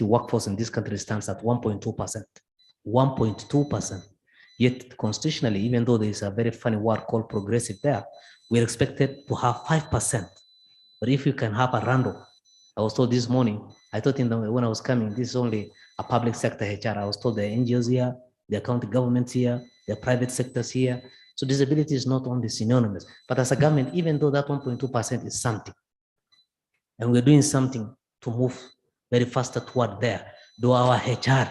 workforce in this country stands at 1.2%. 1.2%. Yet constitutionally, even though there is a very funny word called progressive there, we're expected to have 5%. But if you can have a random, I was told this morning, I thought when I was coming, this is only a public sector HR. I was told the NGOs here, the county governments here, the private sectors here. So disability is not only synonymous, but as a government, even though that 1.2% is something, and we're doing something to move very faster toward there, though our HR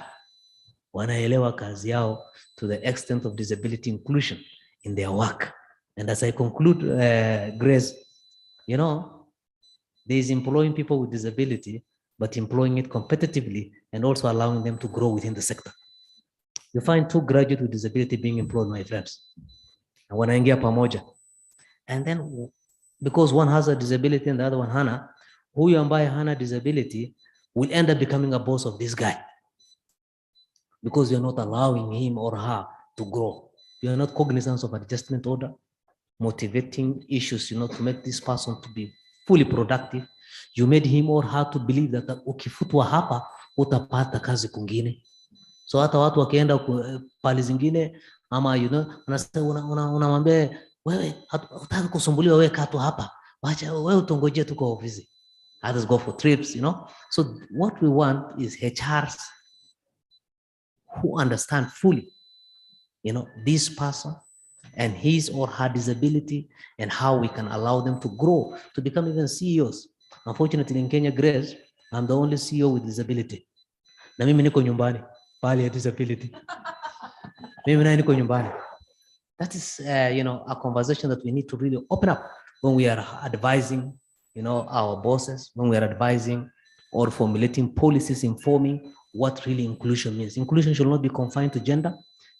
wanaelewa kazi yao to the extent of disability inclusion in their work. And as I conclude, Grace, you know, there is employing people with disability, but employing it competitively and also allowing them to grow within the sector. You find 2 graduates with disability being employed, my friends. And wanaingia pamoja. And then because one has a disability and the other one hana, huyu ambaye hana disability will end up becoming a boss of this guy. Because you're not allowing him or her to grow. You're not cognizant of adjustment order, motivating issues, you know, to make this person to be fully productive. You made him or her to believe that ukifutwa hapa utapata kazi kungine. So hata watu wakienda pali zingine ama you know unamwambia wewe hutaki kusumbuliwa, wewe kaa tu hapa, wacha wewe utongoje tu kwa ofisi. Others go for trips, you know. So what we want is HRs who understand fully, you know, this person and his or her disability and how we can allow them to grow to become even CEOs. Unfortunately, in Kenya, Grace, I'm the only CEO with disability. Na mimi niko nyumbani, pali ya disability. Mimi na niko nyumbani. That is, you know, a conversation that we need to really open up when we are advising, you know, our bosses, when we are advising or formulating policies, informing what really inclusion means. Inclusion should not be confined to gender.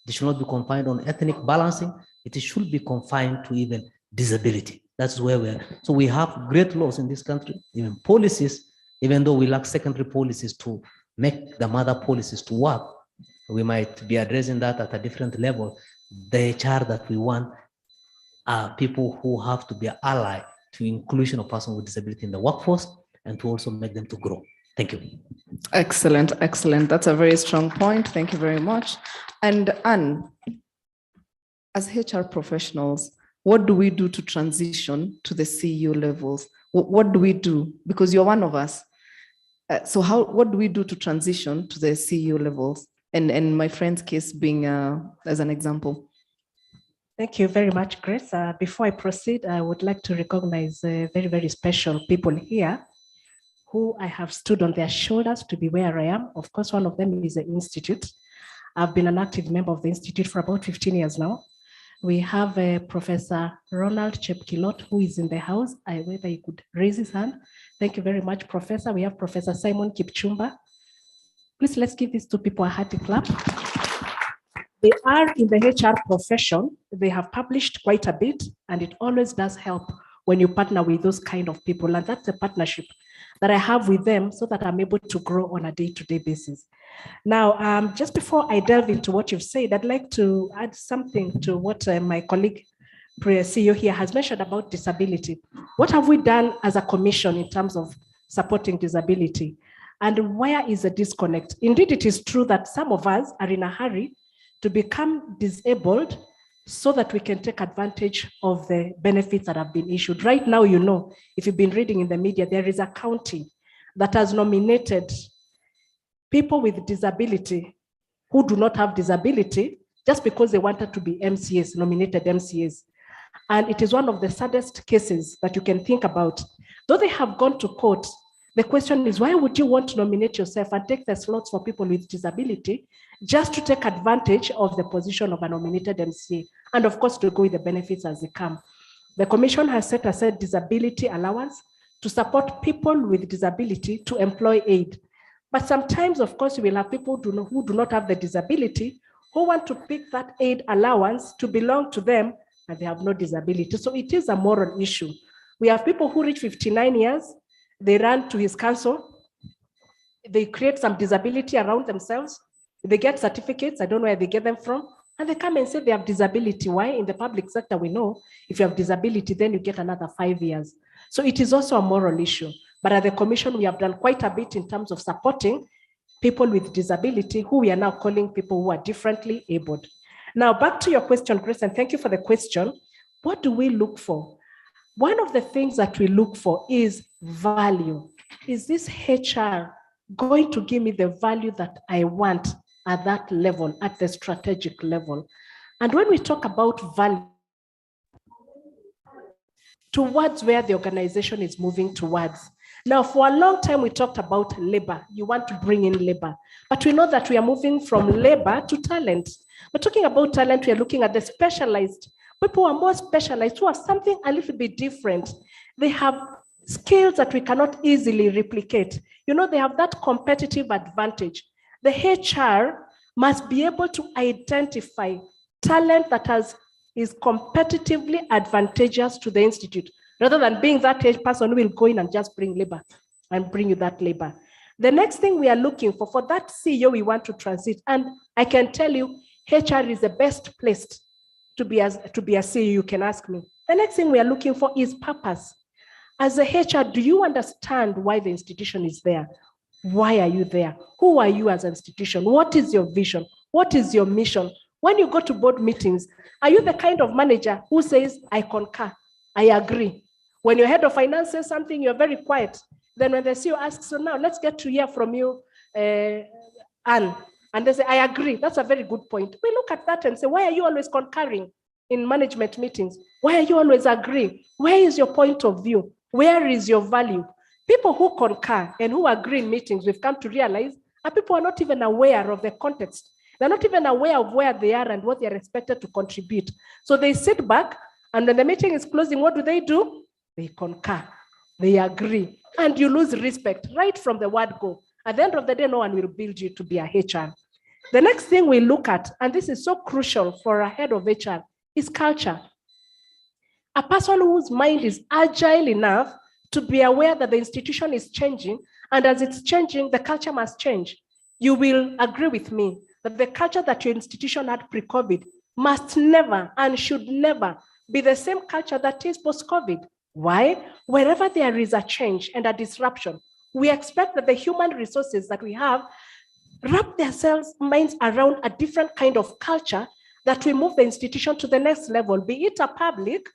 It should not be confined on ethnic balancing. It should be confined to even disability. That's where we are. So we have great laws in this country, even policies, even though we lack secondary policies to make the mother policies to work. We might be addressing that at a different level. The HR that we want are people who have to be allied to inclusion of persons with disability in the workforce and to also make them to grow. Thank you. Excellent, excellent. That's a very strong point. Thank you very much. And Anne, as HR professionals, what do we do to transition to the CEO levels? What do we do? Because you're one of us. So what do we do to transition to the CEO levels? And my friend's case being as an example. Thank you very much, Grace. Before I proceed, I would like to recognize very, very special people here who I have stood on their shoulders to be where I am. Of course, one of them is the Institute. I've been an active member of the Institute for about 15 years now. We have Professor Ronald Chepkilot, who is in the house. Whether he could raise his hand. Thank you very much, Professor. We have Professor Simon Kipchumba. Please, let's give these 2 people a hearty clap. They are in the HR profession. They have published quite a bit, and it always does help when you partner with those kind of people. And that's a partnership that I have with them so that I'm able to grow on a day-to-day basis. Now, just before I delve into what you've said, I'd like to add something to what my colleague, CEO here, has mentioned about disability. What have we done as a commission in terms of supporting disability? And where is the disconnect? Indeed, it is true that some of us are in a hurry to become disabled so that we can take advantage of the benefits that have been issued. Right now, you know, if you've been reading in the media, there is a county that has nominated people with disability who do not have disability just because they wanted to be MCAs, nominated MCAs. And it is one of the saddest cases that you can think about. Though they have gone to court, the question is, why would you want to nominate yourself and take the slots for people with disability just to take advantage of the position of a nominated MCA? And of course, to go with the benefits as they come. The commission has set aside disability allowance to support people with disability to employ aid. But sometimes, of course, you will have people who do not have the disability who want to pick that aid allowance to belong to them and they have no disability. So it is a moral issue. We have people who reach 59 years, they run to his council, they create some disability around themselves, they get certificates, I don't know where they get them from, and they come and say they have disability. Why? In the public sector, we know if you have disability, then you get another 5 years. So it is also a moral issue. But at the commission, we have done quite a bit in terms of supporting people with disability, who we are now calling people who are differently abled. Now, back to your question, Grace, and thank you for the question. What do we look for? One of the things that we look for is value. Is this HR going to give me the value that I want at that level, at the strategic level? And when we talk about value, towards where the organization is moving towards. Now, for a long time, we talked about labor. You want to bring in labor. But we know that we are moving from labor to talent. We're talking about talent, we are looking at the specialized. People who are more specialized, who have something a little bit different. They have skills that we cannot easily replicate. You know, they have that competitive advantage. The HR must be able to identify talent that is competitively advantageous to the institute, rather than being that person who will go in and just bring labor and bring you that labor. The next thing we are looking for that CEO we want to transit, and I can tell you, HR is the best placed to be a CEO, you can ask me. The next thing we are looking for is purpose. As a HR, do you understand why the institution is there? Why are you there? Who are you as an institution? What is your vision? What is your mission? When you go to board meetings, are you the kind of manager who says, I concur, I agree? When your head of finance says something, you're very quiet. Then when the CEO asks, so now let's get to hear from you, Anne. And they say, I agree. That's a very good point. We look at that and say, why are you always concurring in management meetings? Why are you always agreeing? Where is your point of view? Where is your value? People who concur and who agree in meetings, we've come to realize, are people who are not even aware of the context. They're not even aware of where they are and what they're expected to contribute. So they sit back, and when the meeting is closing, what do? They concur, they agree, and you lose respect right from the word go. At the end of the day, no one will build you to be a HR. The next thing we look at, and this is so crucial for a head of HR, is culture. A person whose mind is agile enough to be aware that the institution is changing, and as it's changing, the culture must change. You will agree with me that the culture that your institution had pre-COVID must never and should never be the same culture that is post-COVID. Why? Wherever there is a change and a disruption, we expect that the human resources that we have wrap themselves minds around a different kind of culture that will move the institution to the next level, be it a public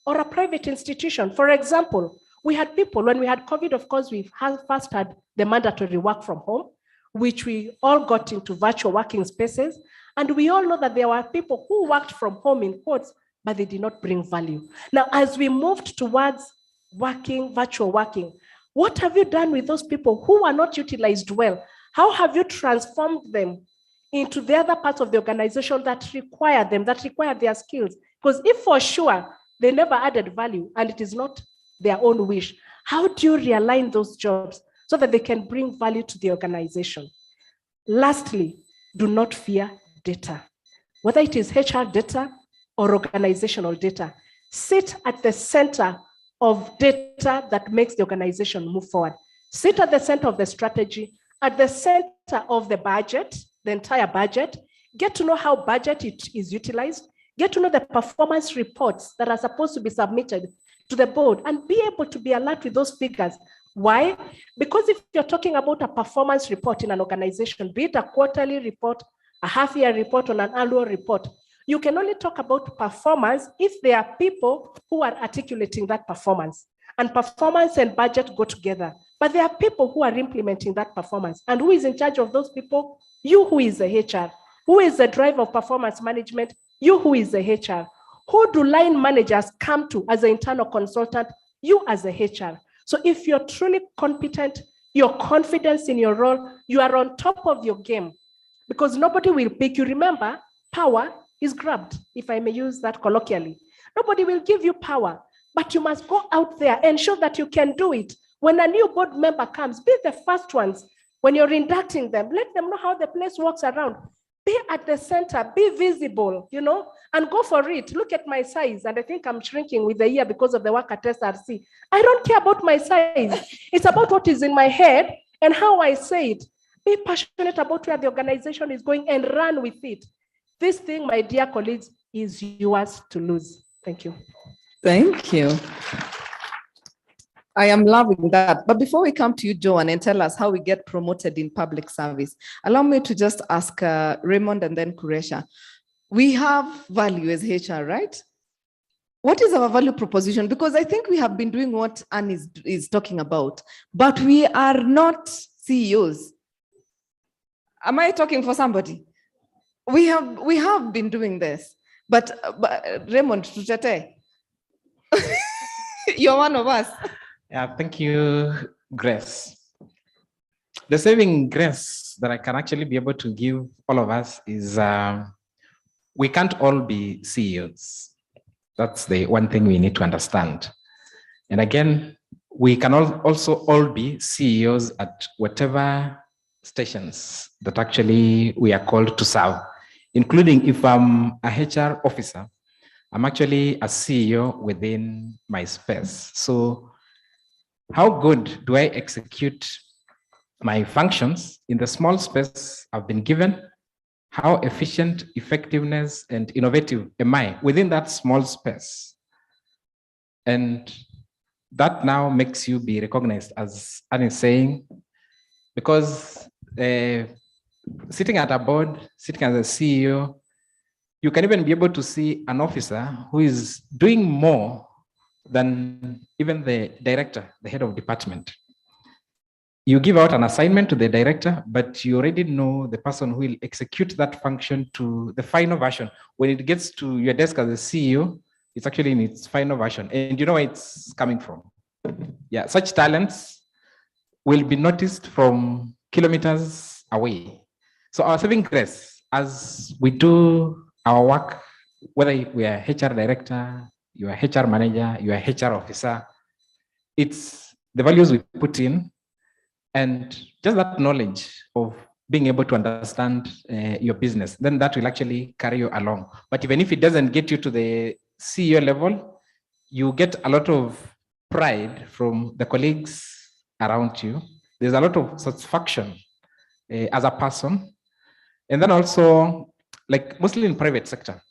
or a private institution. For example, we had people, when we had COVID, of course, we first had the mandatory work from home, which we all got into virtual working spaces. And we all know that there were people who worked from home in quotes, but they did not bring value. Now, as we moved towards virtual working, what have you done with those people who are not utilized well? How have you transformed them into the other parts of the organization that require them, that require their skills? Because if for sure they never added value and it is not their own wish, how do you realign those jobs so that they can bring value to the organization? Lastly, do not fear data. Whether it is HR data or organizational data, sit at the center of data that makes the organization move forward. Sit at the center of the strategy, at the center of the budget, the entire budget. Get to know how budget is utilized. Get to know the performance reports that are supposed to be submitted to the board, and be able to be alert with those figures. Why? Because if you're talking about a performance report in an organization, be it a quarterly report, a half-year report, or an annual report, you can only talk about performance if there are people who are articulating that performance. And performance and budget go together. But there are people who are implementing that performance. And who is in charge of those people? You, who is the HR. Who is the driver of performance management? You, who is the HR. Who do line managers come to as an internal consultant? You as a HR. So if you're truly competent, your confidence in your role, you are on top of your game, because nobody will pick you. Remember, power is grabbed, if I may use that colloquially. Nobody will give you power, but you must go out there and show that you can do it. When a new board member comes, be the first ones. When you're inducting them, let them know how the place works around. Be at the center, be visible, and go for it. Look at my size, and I think I'm shrinking with the year because of the work at SRC. I don't care about my size. It's about what is in my head and how I say it. Be passionate about where the organization is going and run with it. This thing, my dear colleagues, is yours to lose. Thank you. Thank you. I am loving that. But before we come to you, Joan, and tell us how we get promoted in public service, allow me to just ask Raymond and then Kuresha. We have value as HR, right? What is our value proposition? Because I think we have been doing what Anne is talking about, but we are not CEOs. Am I talking for somebody? We have been doing this, but Raymond, tutete. You're one of us. Yeah, thank you, Grace. The saving grace that I can actually be able to give all of us is we can't all be CEOs. That's the one thing we need to understand. And again, we can also all be CEOs at whatever stations that actually we are called to serve, including if I'm a HR officer, I'm actually a CEO within my space. So how good do I execute my functions in the small space I've been given? How efficient, effectiveness, and innovative am I within that small space? And that now makes you be recognized, as Anne is saying, because sitting at a board, sitting as a CEO, you can even be able to see an officer who is doing more than even the director, the head of department. You give out an assignment to the director, but you already know the person who will execute that function to the final version. When it gets to your desk as a CEO, it's actually in its final version, and you know where it's coming from. Yeah, such talents will be noticed from kilometers away. So our saving grace, as we do our work, whether we are HR director, you are HR manager, you are HR officer, it's the values we put in and just that knowledge of being able to understand your business, then that will actually carry you along. But even if it doesn't get you to the CEO level, you get a lot of pride from the colleagues around you. There's a lot of satisfaction as a person. And then also, like mostly in private sector,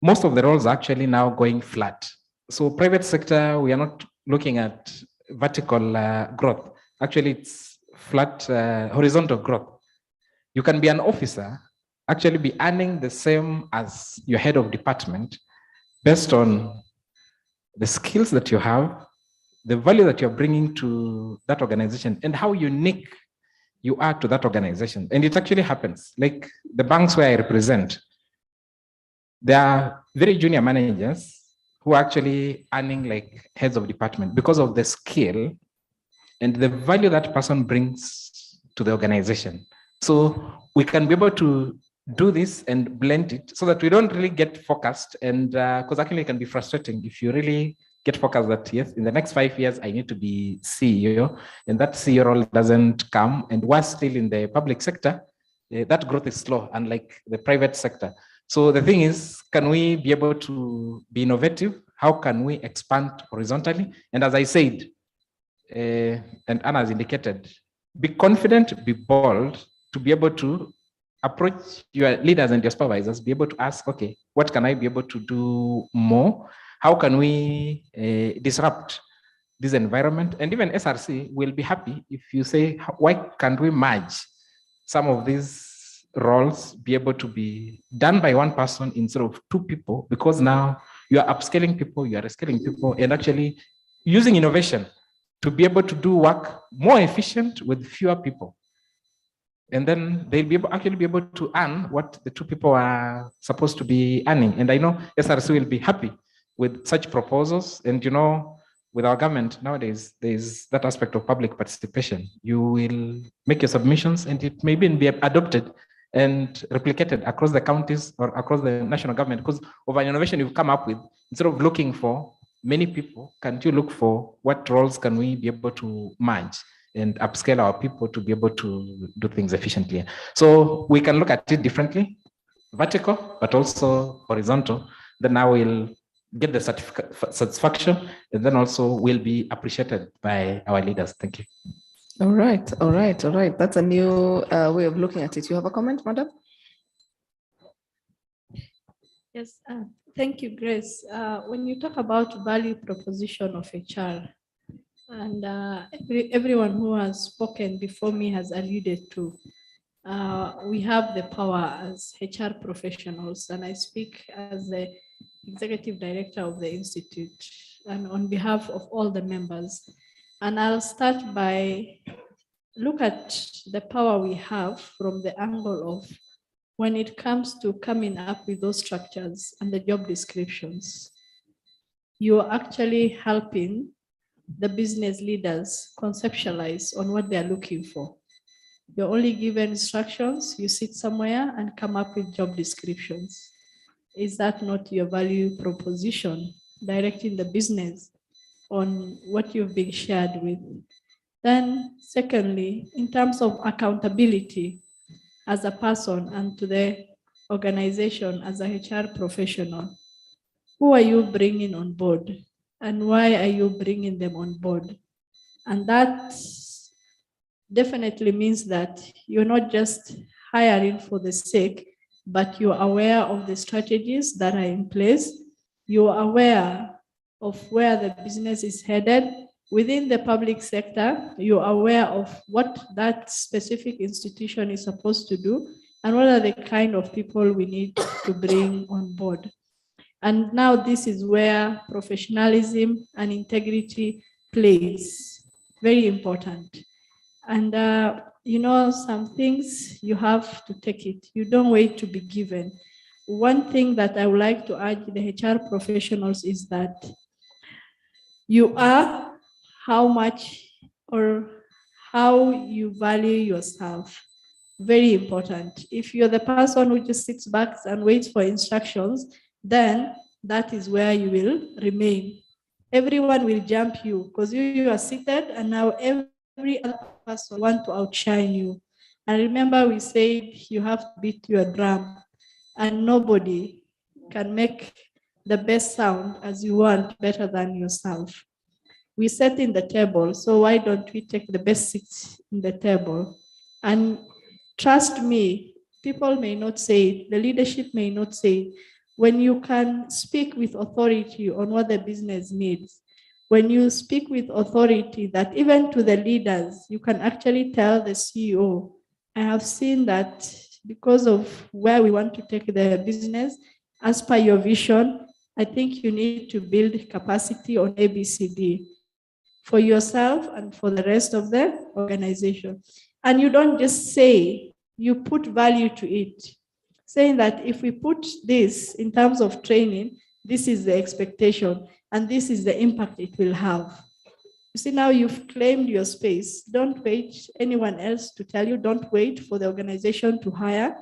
most of the roles are actually now going flat. So private sector, we are not looking at vertical growth. Actually, it's flat horizontal growth. You can be an officer, actually be earning the same as your head of department based on the skills that you have, the value that you're bringing to that organization, and how unique you are to that organization. And it actually happens. Like the banks where I represent, there are very junior managers who are actually earning like heads of department because of the skill and the value that person brings to the organization. So we can be able to do this and blend it so that we don't really get focused, and because actually it can be frustrating if you really get focused that yes, in the next 5 years I need to be CEO, and that CEO role doesn't come, and we're still in the public sector, that growth is slow, unlike the private sector. So the thing is, can we be able to be innovative? How can we expand horizontally? And as I said, and Anna has indicated, be confident, be bold, to be able to approach your leaders and your supervisors, be able to ask, okay, what can I be able to do more? How can we disrupt this environment? And even SRC will be happy if you say, why can't we merge some of these roles be able to be done by one person instead of 2 people? Because now you are upscaling people, you are reskilling people, and actually using innovation to be able to do work more efficient with fewer people. And then they'll be able, actually be able to earn what the 2 people are supposed to be earning. And I know SRC will be happy with such proposals. And you know, with our government nowadays, there's that aspect of public participation. You will make your submissions and it may be adopted and replicated across the counties or across the national government because of an innovation you've come up with. Instead of looking for many people, can't you look for what roles can we be able to merge and upscale our people to be able to do things efficiently? So we can look at it differently, vertical, but also horizontal. Then I will get the satisfaction, and then also will be appreciated by our leaders. Thank you. All right, all right, all right. That's a new way of looking at it. You have a comment, madam? Yes, thank you, Grace. When you talk about value proposition of HR, And everyone who has spoken before me has alluded to. We have the power as HR professionals, and I speak as the executive director of the Institute and on behalf of all the members. And I'll start by look at the power we have from the angle of when it comes to coming up with those structures and the job descriptions. You're actually helping the business leaders conceptualize on what they're looking for. You're only given instructions, you sit somewhere and come up with job descriptions. Is that not your value proposition, directing the business on what you've been shared with? Then secondly, in terms of accountability as a person and to the organization as a HR professional, who are you bringing on board and why are you bringing them on board? And that definitely means that you're not just hiring for the sake, but you're aware of the strategies that are in place. You're aware of where the business is headed. Within the public sector, you're aware of what that specific institution is supposed to do and what are the kind of people we need to bring on board. And now this is where professionalism and integrity plays, very important. And some things you have to take it. You don't wait to be given. One thing that I would like to urge the HR professionals is that you are how much or how you value yourself. Very important. If you're the person who just sits back and waits for instructions, then that is where you will remain. Everyone will jump you because you are seated and now every other person want to outshine you. And remember we said you have to beat your drum and nobody can make the best sound as you want better than yourself. We set in the table, so why don't we take the best seats in the table? And trust me, people may not say it, the leadership may not say it. When you can speak with authority on what the business needs, when you speak with authority that even to the leaders, you can actually tell the CEO, I have seen that because of where we want to take the business, as per your vision, I think you need to build capacity on ABCD for yourself and for the rest of the organization. And you don't just say, you put value to it, saying that if we put this in terms of training, this is the expectation and this is the impact it will have. You see, now you've claimed your space. Don't wait anyone else to tell you. Don't wait for the organization to hire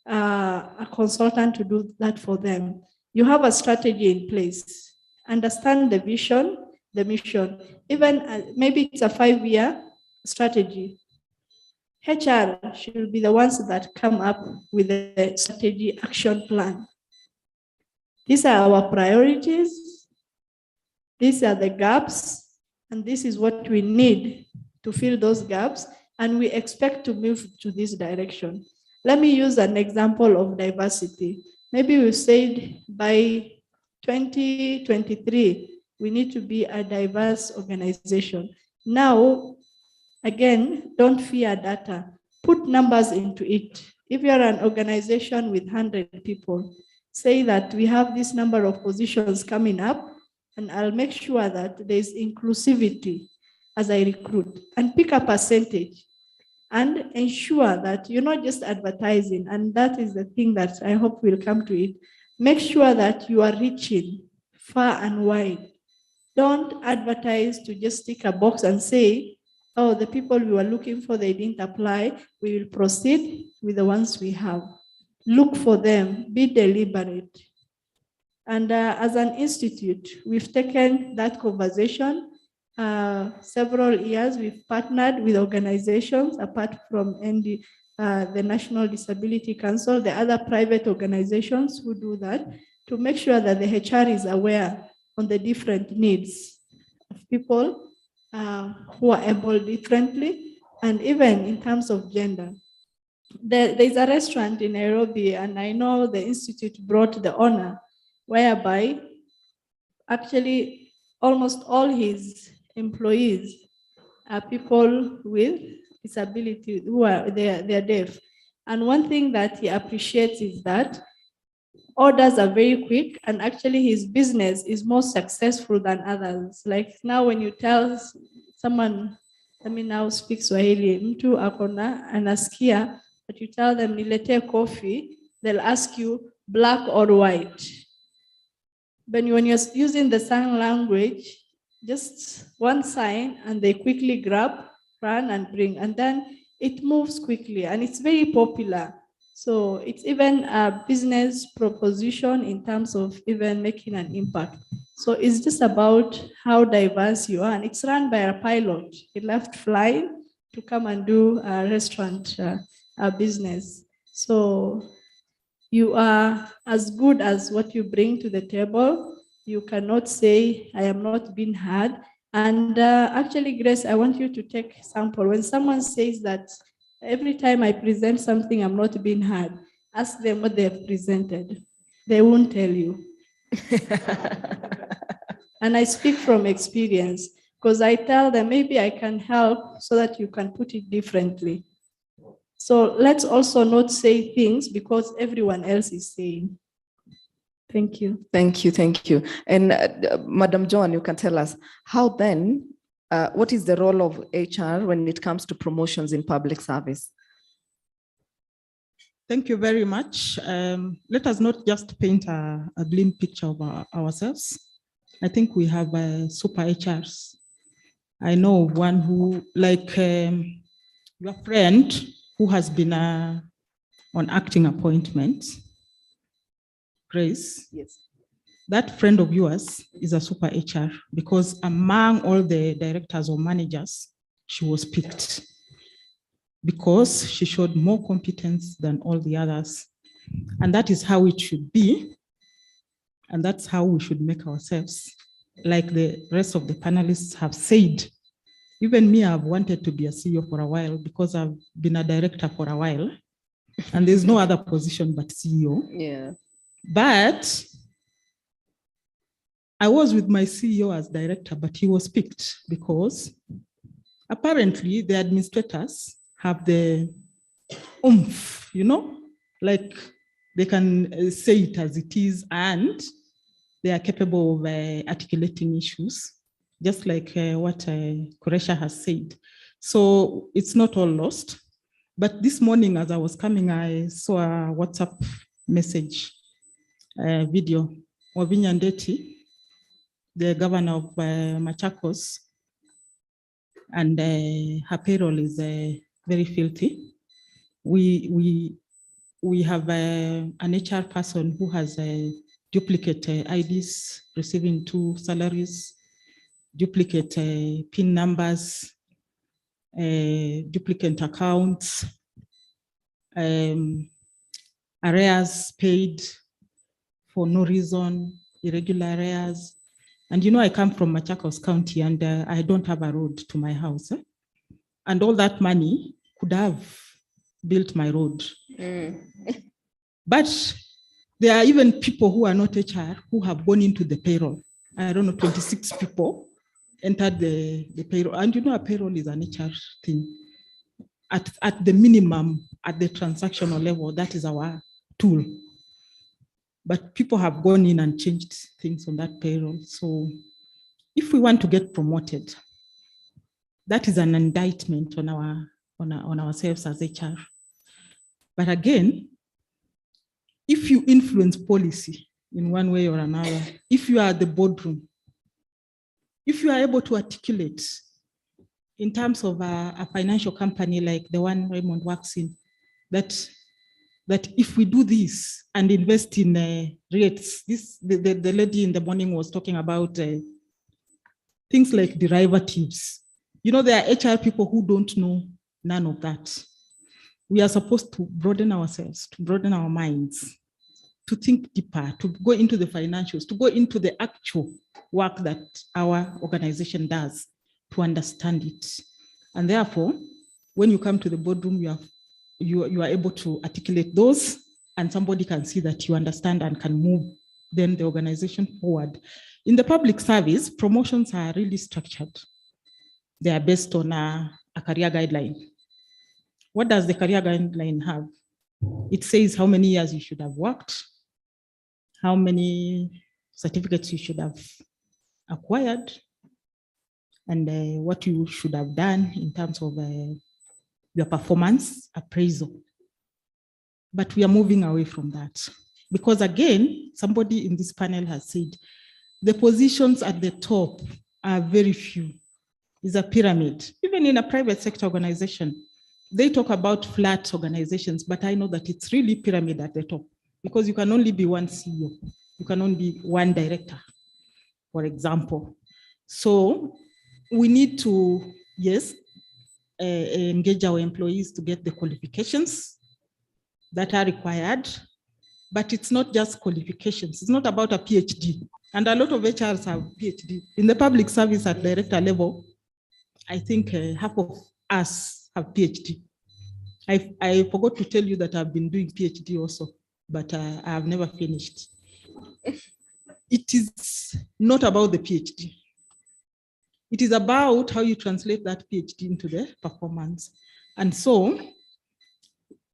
a consultant to do that for them. You have a strategy in place. Understand the vision, the mission. Even maybe it's a 5-year strategy. HR should be the ones that come up with the strategy action plan. These are our priorities. These are the gaps. And this is what we need to fill those gaps. And we expect to move to this direction. Let me use an example of diversity. Maybe we said by 2023, we need to be a diverse organization. Now, again, don't fear data. Put numbers into it. If you're an organization with 100 people, say that we have this number of positions coming up, and I'll make sure that there's inclusivity as I recruit, and pick a percentage and ensure that you're not just advertising. And that is the thing that I hope will come to it. Make sure that you are reaching far and wide. Don't advertise to just tick a box and say, oh, the people we were looking for, they didn't apply. We will proceed with the ones we have. Look for them, be deliberate. And as an institute, we've taken that conversation. Several years, we've partnered with organizations apart from the National Disability Council, the other private organizations who do that, to make sure that the HR is aware on the different needs of people who are able differently, and even in terms of gender. There's a restaurant in Nairobi, and I know the Institute brought the honor, whereby actually almost all his employees are people with disability who are they're deaf. And one thing that he appreciates is that orders are very quick, and actually his business is more successful than others. Like now when you tell someone, let me now speak Swahili, mtu akona anasikia, but you tell them nilete coffee, they'll ask you black or white. But when you're using the sign language, just one sign and they quickly grab, run and bring, and then it moves quickly and it's very popular. So it's even a business proposition in terms of even making an impact. So it's just about how diverse you are. And it's run by a pilot. He left flying to come and do a restaurant business. So you are as good as what you bring to the table. You cannot say, I am not being heard. And actually, Grace, I want you to take sample. When someone says that every time I present something, I'm not being heard, ask them what they have presented. They won't tell you. And I speak from experience because I tell them maybe I can help so that you can put it differently. So let's also not say things because everyone else is saying. Thank you. Thank you, thank you. And Madam Joan, you can tell us how then, what is the role of HR when it comes to promotions in public service? Thank you very much. Let us not just paint a glim picture of ourselves. I think we have super HRs. I know one who, like your friend who has been on acting appointment, Grace. Yes. That friend of yours is a super HR because among all the directors or managers, she was picked because she showed more competence than all the others. And that is how it should be. And that's how we should make ourselves. Like the rest of the panelists have said, even me, I've wanted to be a CEO for a while because I've been a director for a while. And there's no other position but CEO. Yeah. But I was with my CEO as director, but he was picked because apparently the administrators have the oomph, you know, like they can say it as it is and they are capable of articulating issues, just like what Koresha has said. So it's not all lost. But this morning, as I was coming, I saw a WhatsApp message video of Vinyandeti, the governor of Machakos, and her payroll is very filthy. We have an HR person who has duplicate IDs, receiving 2 salaries, duplicate PIN numbers, duplicate accounts, arrears paid for no reason, irregular arrears. And you know, I come from Machakos County and I don't have a road to my house. And all that money could have built my road. But there are even people who are not HR who have gone into the payroll. I don't know, 26 people entered the payroll. And you know, a payroll is an HR thing. At the minimum, at the transactional level, that is our tool. But people have gone in and changed things on that payroll. So if we want to get promoted, that is an indictment on ourselves as HR. But again, if you influence policy in one way or another, if you are at the boardroom, if you are able to articulate in terms of a financial company like the one Raymond works in, that if we do this and invest in rates, the lady in the morning was talking about things like derivatives. You know, there are HR people who don't know none of that. We are supposed to broaden ourselves, to broaden our minds, to think deeper, to go into the financials, to go into the actual work that our organization does, to understand it. And therefore, when you come to the boardroom, you are able to articulate those, and somebody can see that you understand and can move then the organization forward. In the public service, promotions are really structured. They are based on a career guideline. What does the career guideline have? It says how many years you should have worked, how many certificates you should have acquired, and what you should have done in terms of your performance appraisal. But we are moving away from that because, again, somebody in this panel has said the positions at the top are very few. It's a pyramid. Even in a private sector organization, they talk about flat organizations, but I know that it's really pyramid at the top because you can only be one CEO. You can only be one director, for example. So we need to, yes, engage our employees to get the qualifications that are required, but it's not just qualifications. It's not about a PhD. And a lot of HRs have PhD. In the public service at director level, I think half of us have PhD. I forgot to tell you that I've been doing PhD also, but I have never finished. It is not about the PhD. It is about how you translate that PhD into the performance. And so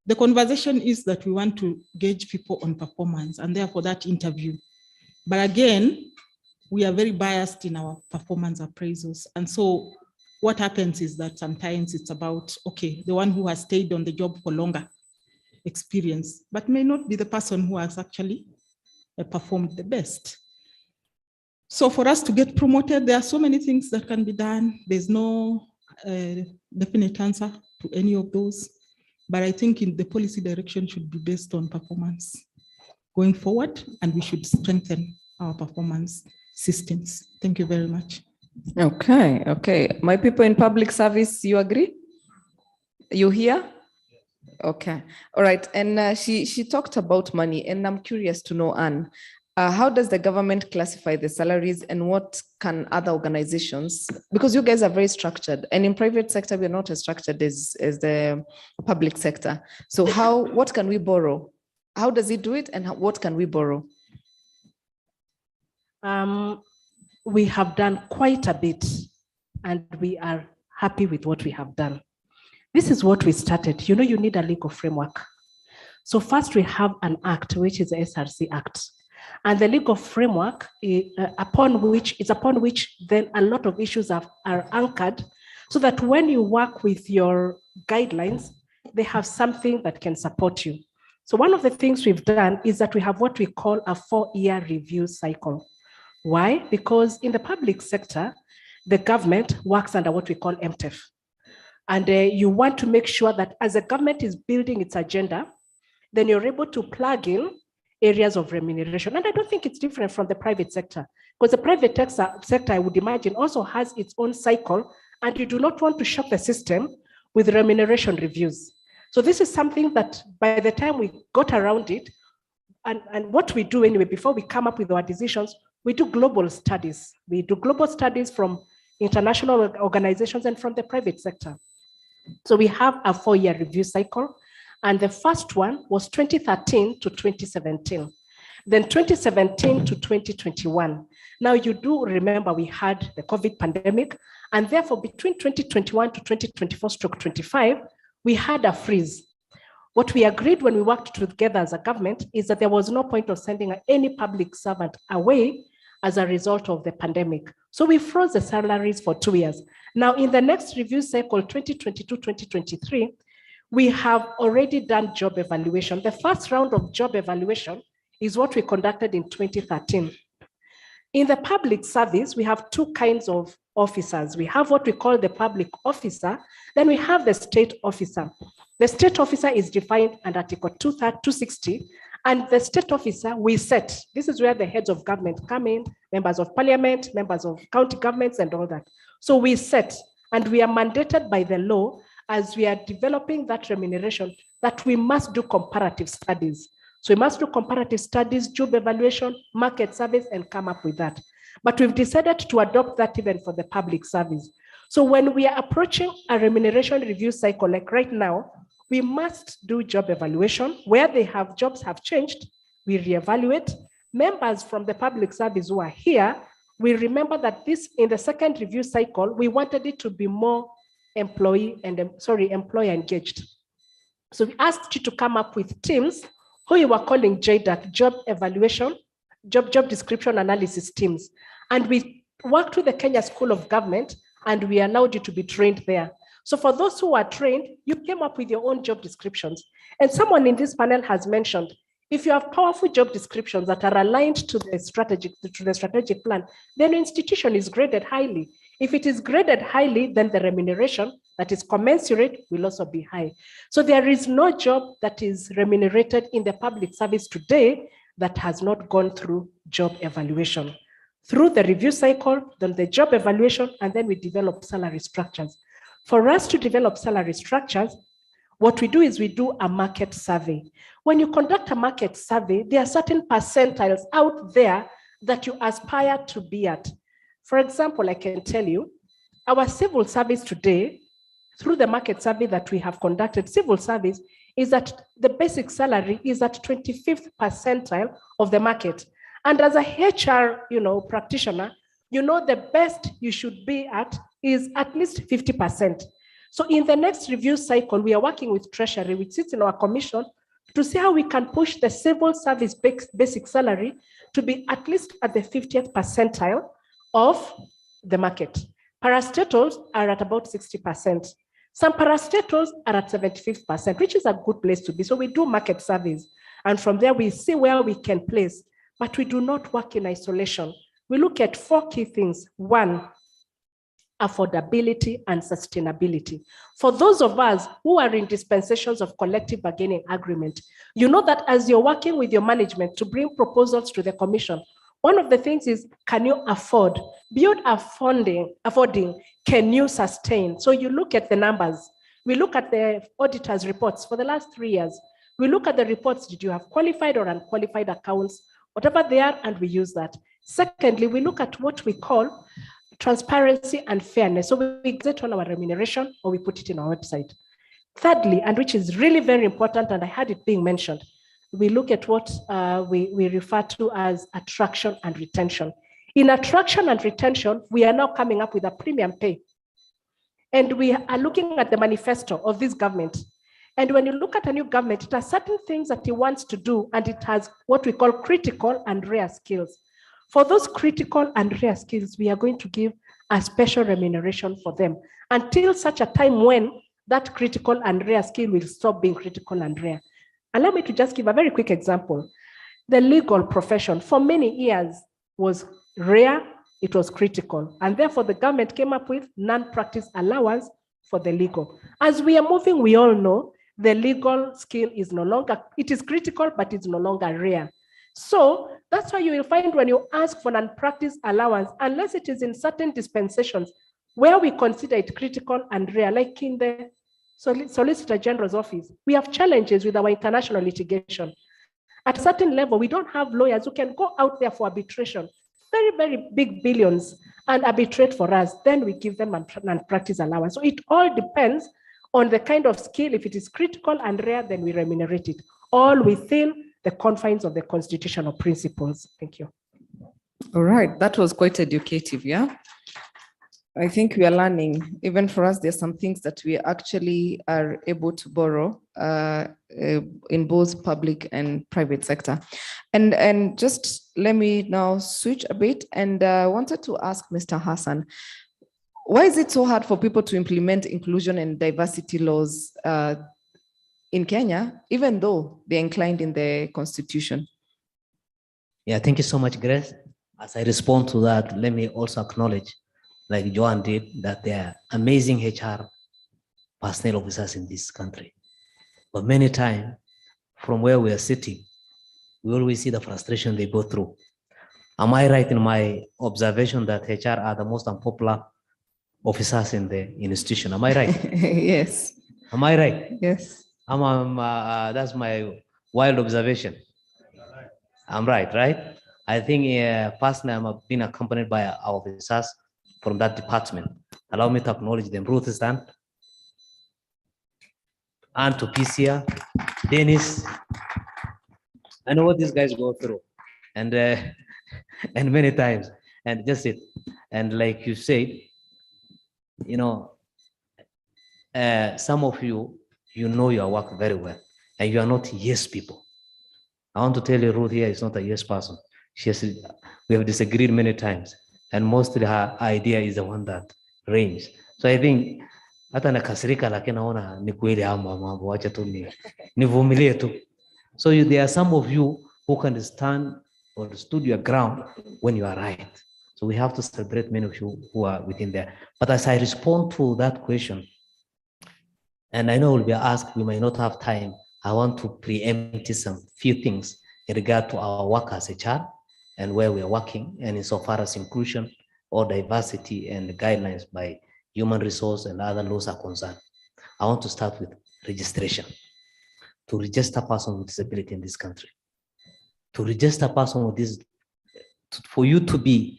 the conversation is that we want to gauge people on performance and therefore that interview. But again, we are very biased in our performance appraisals. And so what happens is that sometimes it's about, okay, the one who has stayed on the job for longer experience, but may not be the person who has actually performed the best. So for us to get promoted, there are so many things that can be done. There's no definite answer to any of those. But I think in the policy direction should be based on performance going forward, and we should strengthen our performance systems. Thank you very much. Okay. My people in public service, you agree? You here? Okay. All right. And she talked about money, and I'm curious to know, Anne, how does the government classify the salaries, and what can other organizations, because you guys are very structured, and in private sector, we're not as structured as the public sector. So what can we borrow? How does it do it, and what can we borrow? We have done quite a bit, and we are happy with what we have done. This is what we started. You know, you need a legal framework. So first we have an act, which is the SRC Act. And the legal framework upon which then a lot of issues are anchored, so that when you work with your guidelines, they have something that can support you. So one of the things we've done is that we have what we call a 4-year review cycle. Why? Because in the public sector, the government works under what we call MTEF. And you want to make sure that as the government is building its agenda, then you're able to plug in areas of remuneration. And I don't think it's different from the private sector, because the private sector, I would imagine, also has its own cycle, and you do not want to shock the system with remuneration reviews. So this is something that by the time we got around it, and what we do anyway, before we come up with our decisions, we do global studies. We do global studies from international organizations and from the private sector. So we have a 4-year review cycle. And the first one was 2013 to 2017, then 2017 to 2021. Now you do remember we had the COVID pandemic, and therefore between 2021 to 2024/25, we had a freeze. What we agreed when we worked together as a government is that there was no point of sending any public servant away as a result of the pandemic. So we froze the salaries for 2 years. Now in the next review cycle, 2022-2023, we have already done job evaluation. The first round of job evaluation is what we conducted in 2013. In the public service, we have two kinds of officers. We have what we call the public officer, then we have the state officer. The state officer is defined under Article 260, and the state officer we set. This is where the heads of government come in, members of parliament, members of county governments, and all that. So we set, and we are mandated by the law as we are developing that remuneration that we must do comparative studies. So we must do comparative studies, job evaluation, market service, and come up with that. But we've decided to adopt that even for the public service. So when we are approaching a remuneration review cycle, like right now, we must do job evaluation. Where they have jobs have changed, we reevaluate. Members from the public service who are here we remember that this, in the second review cycle, we wanted it to be more employee employer engaged. So we asked you to come up with teams who you were calling JDAC, job evaluation, job description analysis teams. And we worked with the Kenya School of Government and we allowed you to be trained there. So for those who are trained, you came up with your own job descriptions. And someone in this panel has mentioned, if you have powerful job descriptions that are aligned to the strategic plan, then the institution is graded highly. If it is graded highly, then the remuneration that is commensurate will also be high. So there is no job that is remunerated in the public service today that has not gone through job evaluation. Through the review cycle, then the job evaluation, and then we develop salary structures. For us to develop salary structures, what we do is we do a market survey. When you conduct a market survey, there are certain percentiles out there that you aspire to be at. For example, I can tell you, our civil service today, through the market survey that we have conducted, civil service is that the basic salary is at 25th percentile of the market. And as a HR, practitioner, the best you should be at is at least 50%. So in the next review cycle, we are working with Treasury, which sits in our commission, to see how we can push the civil service basic salary to be at least at the 50th percentile of the market. Parastatals are at about 60%. Some parastatals are at 75%, which is a good place to be. So we do market surveys. And from there, we see where we can place. But we do not work in isolation. We look at 4 key things. 1, affordability and sustainability. For those of us who are in dispensations of collective bargaining agreement, you know that as you're working with your management to bring proposals to the commission, one of the things is, can you afford? Beyond affording, can you sustain? So you look at the numbers. We look at the auditor's reports for the last 3 years. We look at the reports, did you have qualified or unqualified accounts, whatever they are, and we use that. Secondly, we look at what we call transparency and fairness. So we get on our remuneration or we put it in our website. Thirdly, and which is really very important, and I had it being mentioned, we look at what we refer to as attraction and retention. In attraction and retention, we are now coming up with a premium pay. And we are looking at the manifesto of this government. And when you look at a new government, it has certain things that it wants to do, and it has what we call critical and rare skills. For those critical and rare skills, we are going to give a special remuneration for them until such a time when that critical and rare skill will stop being critical and rare. Allow me to just give a very quick example. The legal profession for many years was rare, it was critical, and therefore the government came up with non-practice allowance for the legal. As we are moving, we all know the legal skill is no longer, it is critical, but it's no longer rare. So that's why you will find when you ask for non-practice allowance, unless it is in certain dispensations where we consider it critical and rare, like in the Solicitor General's office, we have challenges with our international litigation. At a certain level, we don't have lawyers who can go out there for arbitration, very, very big billions, and arbitrate for us. Then we give them non-practice allowance. So it all depends on the kind of skill. If it is critical and rare, then we remunerate it, all within the confines of the constitutional principles. Thank you. All right, that was quite educative, yeah? I think we are learning. Even for us, there's some things that we actually are able to borrow in both public and private sector. And just let me now switch a bit, and I wanted to ask Mr. Hassan, why is it so hard for people to implement inclusion and diversity laws in Kenya, even though they're inclined in the constitution? Yeah, thank you so much, Grace. As I respond to that, let me also acknowledge, like Joan did, that there are amazing HR personnel officers in this country. But many times, from where we are sitting, we always see the frustration they go through. Am I right in my observation that HR are the most unpopular officers in the institution? Am I right? Yes. Am I right? Yes. That's my wild observation. I'm right? I think personally, I'm being accompanied by our officers from that department. Allow me to acknowledge them. Ruth Stan, and to PCA, Dennis. I know what these guys go through, and many times And just it. And like you said, you know, some of you, you know your work very well, and you are not yes people. I want to tell you, Ruth here is not a yes person. We have disagreed many times, and mostly her idea is the one that reigns. So I think hata nakasirika lakini naona ni kweli mambo, wacha tu nivumilie tu. So there are some of you who can stand or stood your ground when you are right. So we have to celebrate many of you who are within there. But as I respond to that question, and I know we'll be asked, we may not have time, I want to preempt some few things in regard to our work as HR and where we are working, and insofar as inclusion or diversity and guidelines by human resource and other laws are concerned. I want to start with registration. To register a person with disability in this country. To register a person with this, for you to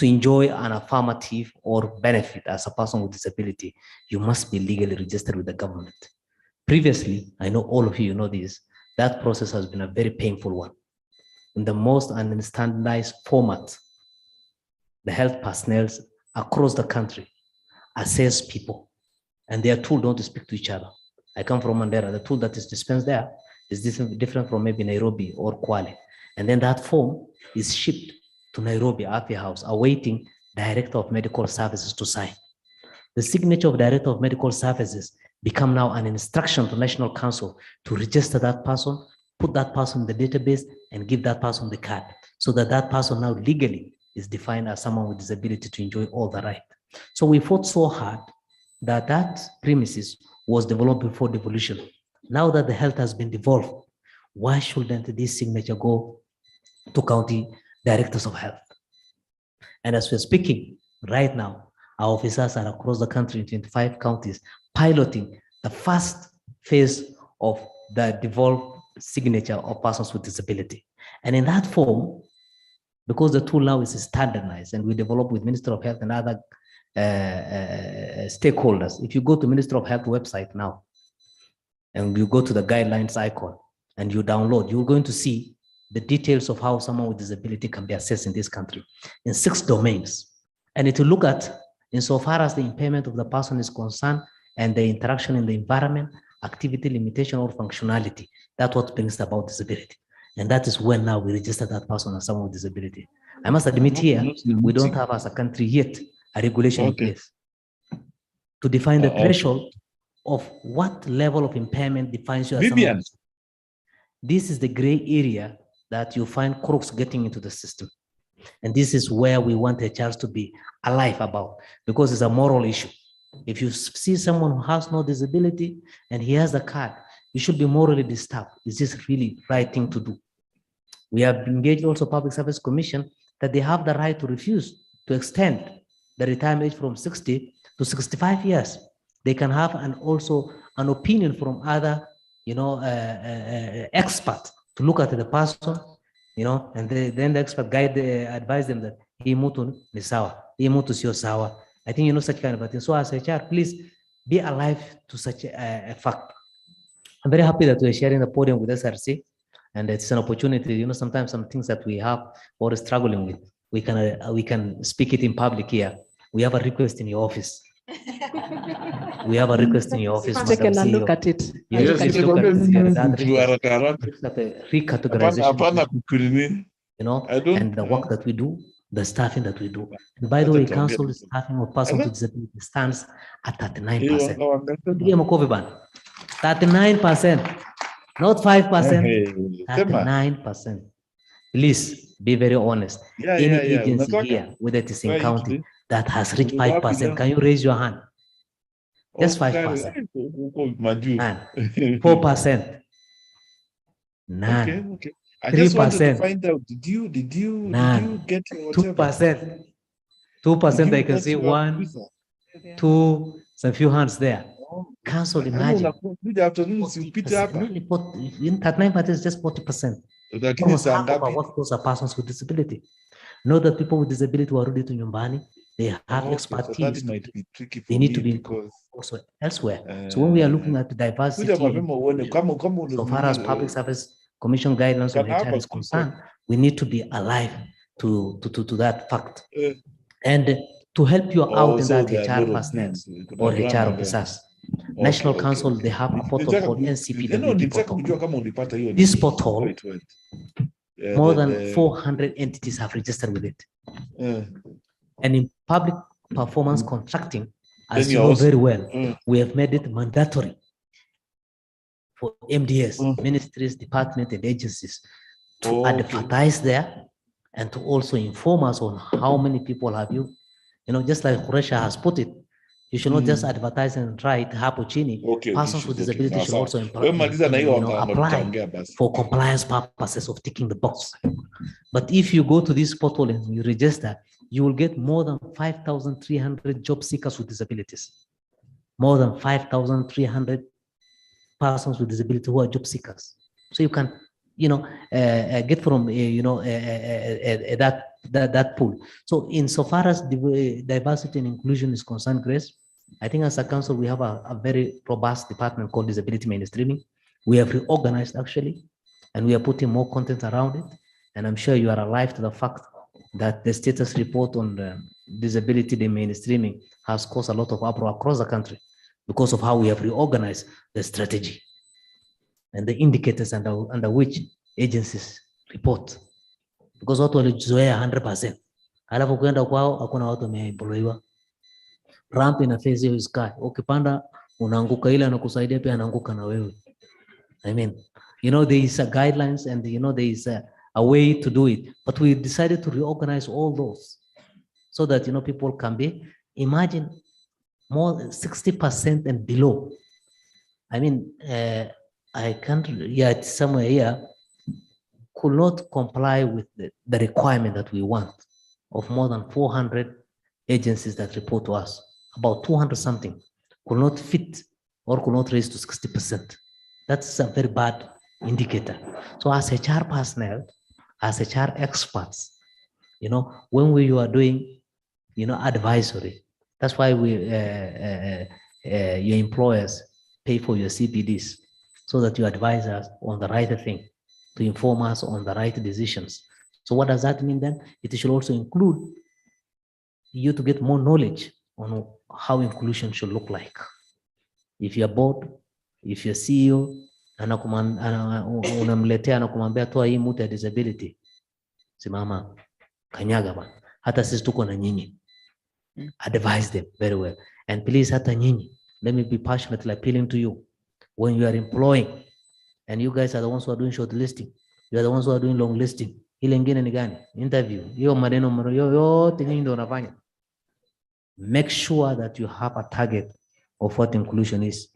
enjoy an affirmative or benefit as a person with disability, you must be legally registered with the government. Previously, I know all of you know this, that process has been a very painful one. In the most unstandardized format, the health personnel across the country assess people, and they are told not to speak to each other. I come from Mandera. The tool that is dispensed there is different from maybe Nairobi or Kwale. And then that form is shipped to Nairobi Afya House, awaiting Director of Medical Services to sign. The signature of Director of Medical Services become now an instruction to National Council to register that person, put that person in the database, and give that person the card, so that that person now legally is defined as someone with disability to enjoy all the right. So we fought so hard that that premises was developed before devolution. Now that the health has been devolved, why shouldn't this signature go to county directors of health? And as we're speaking right now, our officers are across the country in 25 counties piloting the first phase of the devolved signature of persons with disability. And in that form, because the tool now is standardized and we develop with Minister of Health and other stakeholders. If you go to Minister of Health website now, and you go to the guidelines icon and you download, you're going to see the details of how someone with disability can be assessed in this country in 6 domains. And it will look at, insofar as the impairment of the person is concerned and the interaction in the environment, activity, limitation, or functionality. That's what brings about disability. And that is when now we register that person as someone with disability. I must admit here, we don't have as a country yet a regulation in place to define the threshold of what level of impairment defines you as someone. This is the gray area that you find crooks getting into the system. And this is where we want HRs to be alive about, because it's a moral issue. If you see someone who has no disability and he has a card, you should be morally disturbed. Is this really the right thing to do? We have engaged also Public Service Commission that they have the right to refuse to extend the retirement age from 60 to 65 years. They can have also an opinion from other, experts to look at the person, and then the expert advise them that he mutu ni sawa, he mutu sio sawa. I think such kind of a thing. So as HR, please be alive to such a fact. I'm very happy that we're sharing the podium with SRC, and it's an opportunity. Sometimes some things that we have or struggling with, we can speak it in public here. We have a request in your office. We have a request in your office. Take a look at it. Yes, recategorization, and the work that we do, the staffing that we do. And by the way, council staffing of persons with disability stands at 39%. 39%, not 5%, 39%. Please be very honest. Any agency here, whether it is in county, that has reached 5%, can you raise your hand? Just 5%. 4%. None. Okay. I just wanted to find out, did you get 2%? 2%, I can see 1, 2, some few hands there. Council, imagine. 39% is just 40%. Almost half of our workforce are persons with disability. Know that people with disability who are ready to Nyumbani, they have expertise. So that might be tricky for they need me to be also elsewhere. So when we are looking at the diversity, so far as Public Service Commission guidelines on HR is concerned, we need to be alive to that fact. And to help you out in that HR personnel or HR officers, National Council, they have a portal called NCPWD portal. This portal, more than 400 entities have registered with it. And in public performance contracting, as you know very well, we have made it mandatory for MDS, ministries, departments, and agencies to advertise there and to also inform us on how many people have you. You know, just like Quresha has put it, you should not just advertise and try it. Persons with disability should also apply for compliance purposes of ticking the box. But if you go to this portal and you register, you will get more than 5,300 job seekers with disabilities. More than 5,300 persons with disability who are job seekers. So you can, get from, that pool. So insofar as diversity and inclusion is concerned, Grace, I think as a council, we have a very robust department called disability mainstreaming. We have reorganized actually, and we are putting more content around it. And I'm sure you are alive to the fact that the status report on the disability mainstreaming has caused a lot of uproar across the country because of how we have reorganized the strategy and the indicators under which agencies report. Because watu walizoea 100%. Alafu kwenda kwao hakuna watu wameemployiwa. Ramp ina face hiyo sky. Ukipanda unaanguka, ile anakusaidia pia anaanguka na wewe. I mean, there is a guidelines and there is a way to do it. But we decided to reorganize all those so that people can be, imagine, more than 60% and below. I mean, I can't, it's somewhere here, could not comply with the requirement that we want of more than 400 agencies that report to us. About 200 something could not fit or could not raise to 60%. That's a very bad indicator. So as HR personnel, as HR experts, when we are doing, advisory, that's why your employers pay for your CPDs so that you advise us on the right thing, to inform us on the right decisions. So what does that mean then? It should also include you to get more knowledge on how inclusion should look like. If you're board, if you're CEO, unamletea anakumwambia toa hii mtu ya disability, simama kanyaga bana, hata sisi tuko na nyinyi. Advise them very well. And please, hata nyinyi, let me be passionately appealing to you. When you are employing, and you guys are the ones who are doing short listing, you are the ones who are doing long listing. Ile ingine ni gani? Interview. Hiyo maneno yote nyinyi ndio unafanya. Make sure that you have a target of what inclusion is.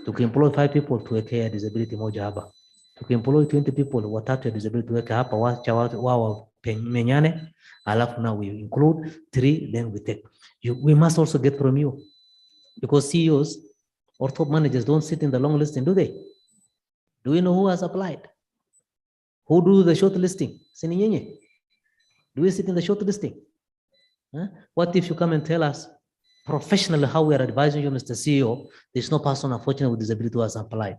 Tukiemploy 5 people tuweke disability moja hapa. Tukiemploy 20 people watatu ya disability tuweke hapa, wacha wao menyane, alafu now we include 3, then we take. We must also get from you, because CEOs or top managers don't sit in the long listing, do they? Do we know who has applied? Who do the short listing? Sini nyinyi? Do we sit in the short listing? Huh? What if you come and tell us professionally how we are advising you, Mr. CEO, there's no person unfortunately with disability who has applied?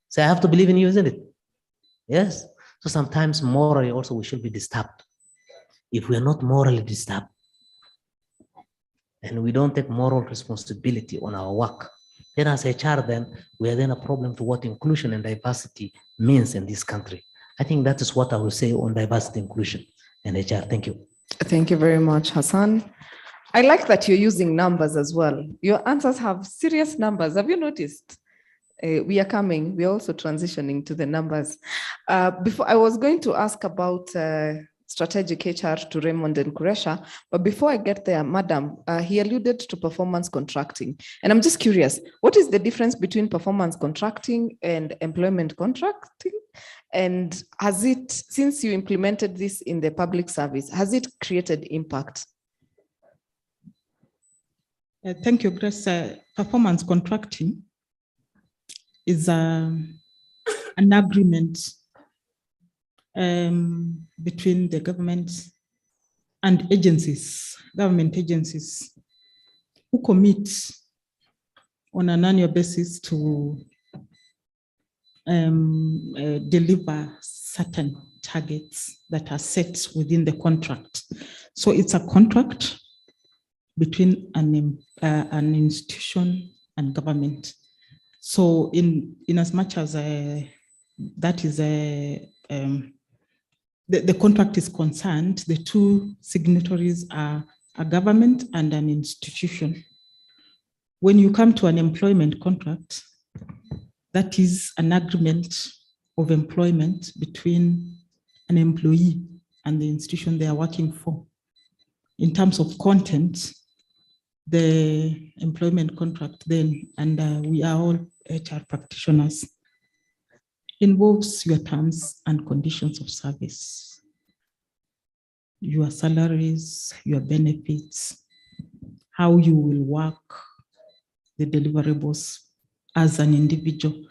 So I have to believe in you, isn't it? Yes. So sometimes morally also we should be disturbed. If we are not morally disturbed and we don't take moral responsibility on our work, then as HR, then we are then a problem to what inclusion and diversity means in this country. I think that is what I will say on diversity, inclusion, and HR. Thank you. Thank you very much, Hassan. I like that you're using numbers as well. Your answers have serious numbers. Have you noticed? We are also transitioning to the numbers. Before I was going to ask about strategic HR to Raymond and Quresha, but before I get there, Madam, he alluded to performance contracting. And I'm just curious, what is the difference between performance contracting and employment contracting? And has it, since you implemented this in the public service, has it created impact? Thank you, Grace. Performance contracting is an agreement between the government and agencies, government agencies, who commit on an annual basis to deliver certain targets that are set within the contract. So it's a contract between an institution and government. So in as much as that is the contract is concerned, the two signatories are a government and an institution. When you come to an employment contract, that is an agreement of employment between an employee and the institution they are working for. In terms of content, the employment contract then, and we are all HR practitioners, involves your terms and conditions of service, your salaries, your benefits, how you will work, the deliverables as an individual.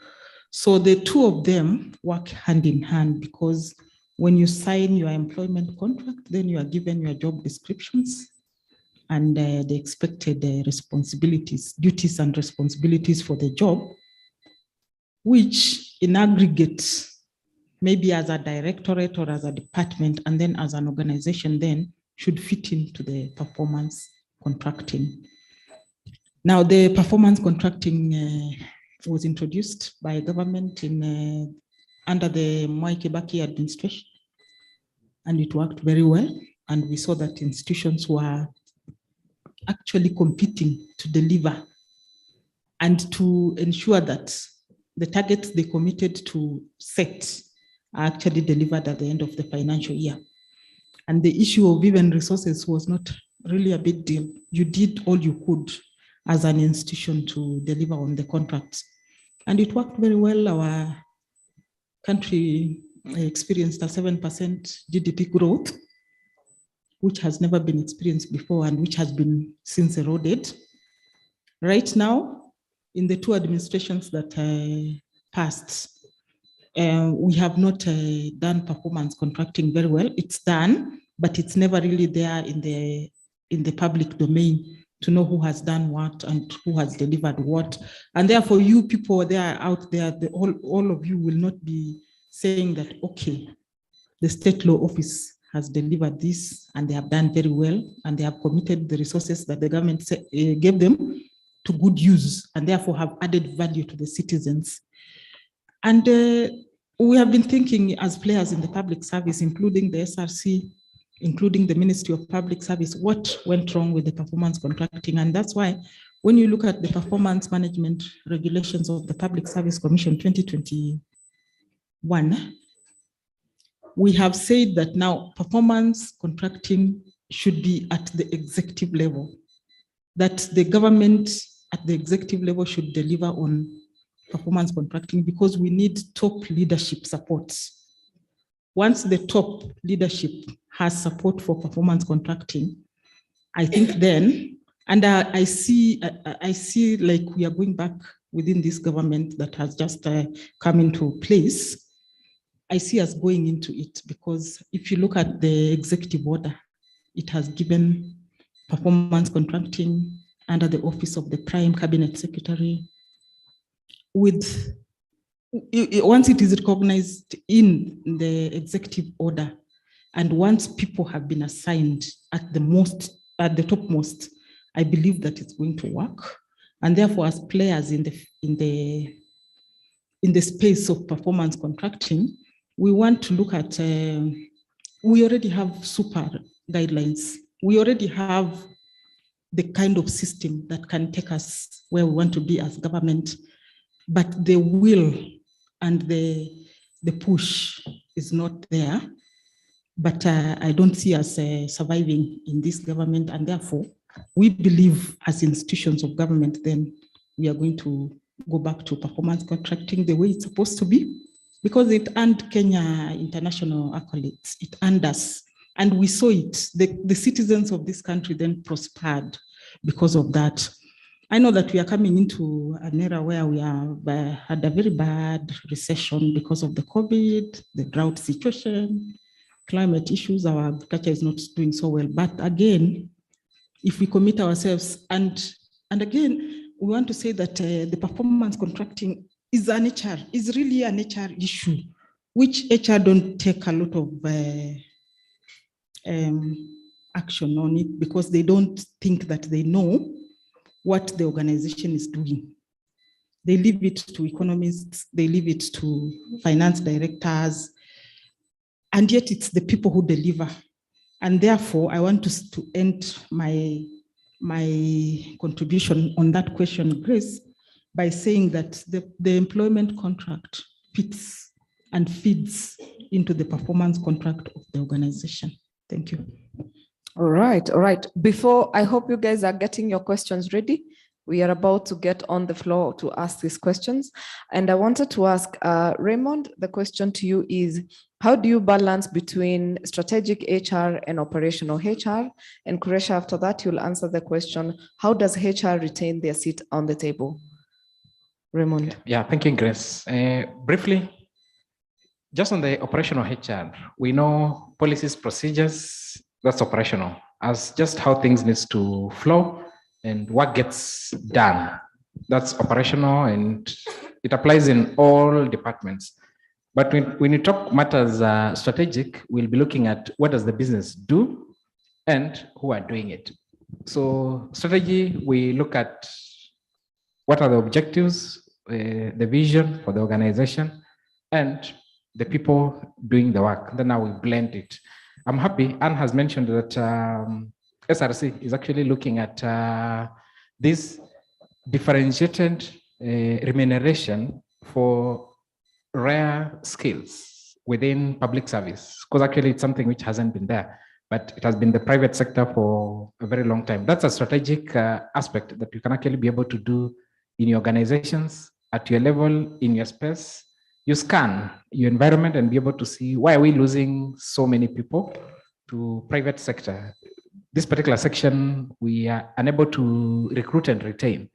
So the two of them work hand in hand, because when you sign your employment contract, then you are given your job descriptions and the expected responsibilities, duties and responsibilities for the job, which in aggregate, maybe as a directorate or as a department, and then as an organization, then should fit into the performance contracting. Now, the performance contracting was introduced by government in under the Mwai Kibaki administration, and it worked very well. And we saw that institutions were actually competing to deliver and to ensure that the targets they committed to set are actually delivered at the end of the financial year. And the issue of even resources was not really a big deal. You did all you could as an institution to deliver on the contracts. And it worked very well. Our country experienced a 7% GDP growth, which has never been experienced before and which has been since eroded. Right now, in the two administrations that passed, we have not done performance contracting very well. It's done, but it's never really there in the public domain to know who has done what and who has delivered what. And therefore, you people there out there, all of you will not be saying that, okay, the state law office has delivered this and they have done very well and they have committed the resources that the government gave them to good use and therefore have added value to the citizens. And we have been thinking as players in the public service, including the SRC, including the Ministry of Public Service, what went wrong with the performance contracting. And that's why when you look at the performance management regulations of the Public Service Commission 2021, we have said that now performance contracting should be at the executive level, that the government at the executive level should deliver on performance contracting because we need top leadership support. Once the top leadership has support for performance contracting, I think then, and I see like we are going back within this government that has just come into place. I see us going into it because if you look at the executive order, it has given performance contracting under the office of the Prime Cabinet Secretary. Once it is recognized in the executive order, and once people have been assigned at the topmost, I believe that it's going to work. And therefore, as players in the space of performance contracting, we want to look at, we already have super guidelines. We already have the kind of system that can take us where we want to be as government, but the will and the push is not there. But I don't see us surviving in this government, and therefore, we believe as institutions of government, then we are going to go back to performance contracting the way it's supposed to be, because it earned Kenya international accolades. It earned us, and we saw it. The citizens of this country then prospered because of that. I know that we are coming into an era where we had a very bad recession because of the COVID, the drought situation, climate issues. Our agriculture is not doing so well. But again, if we commit ourselves, and again, we want to say that the performance contracting is really an HR issue. which HR don't take a lot of action on it because they don't think that they know what the organization is doing. They leave it to economists, they leave it to finance directors, and yet it's the people who deliver. And therefore, I want to end my contribution on that question, Grace, by saying that the employment contract fits and feeds into the performance contract of the organization. Thank you. All right, all right. Before, I hope you guys are getting your questions ready. We are about to get on the floor to ask these questions. And I wanted to ask Raymond, the question to you is, how do you balance between strategic HR and operational HR? And Kuresha, after that, you'll answer the question, how does HR retain their seat on the table? Raymond. Yeah, thank you, Grace. Briefly, just on the operational HR, we know policies, procedures, that's operational, as just how things needs to flow and what gets done. That's operational and it applies in all departments. But when you talk matters strategic, we'll be looking at what does the business do and who are doing it. So strategy, we look at what are the objectives, the vision for the organization, and the people doing the work. Then now we blend it. I'm happy Anne has mentioned that SRC is actually looking at this differentiated remuneration for rare skills within public service, because actually it's something which hasn't been there, but it has been the private sector for a very long time. That's a strategic aspect that you can actually be able to do in your organizations, at your level, in your space. You scan your environment and be able to see why are we losing so many people to private sector. This particular section, we are unable to recruit and retain.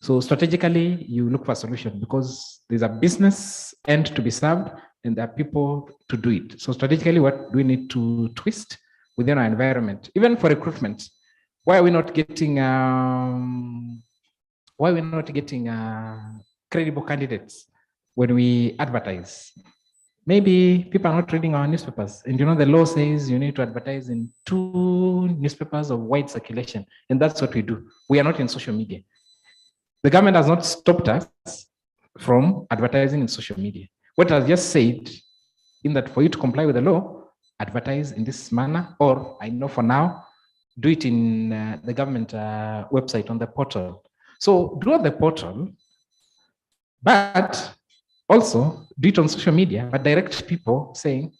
So strategically, you look for a solution because there's a business end to be served and there are people to do it. So strategically, what do we need to twist within our environment? Even for recruitment, why are we not getting credible candidates when we advertise? Maybe people are not reading our newspapers. And you know, the law says you need to advertise in 2 newspapers of wide circulation. And that's what we do. We are not in social media. The government has not stopped us from advertising in social media. What has just said in that for you to comply with the law, advertise in this manner, or I know for now, do it in the government website on the portal. So do it on the portal, but also do it on social media, but direct people saying,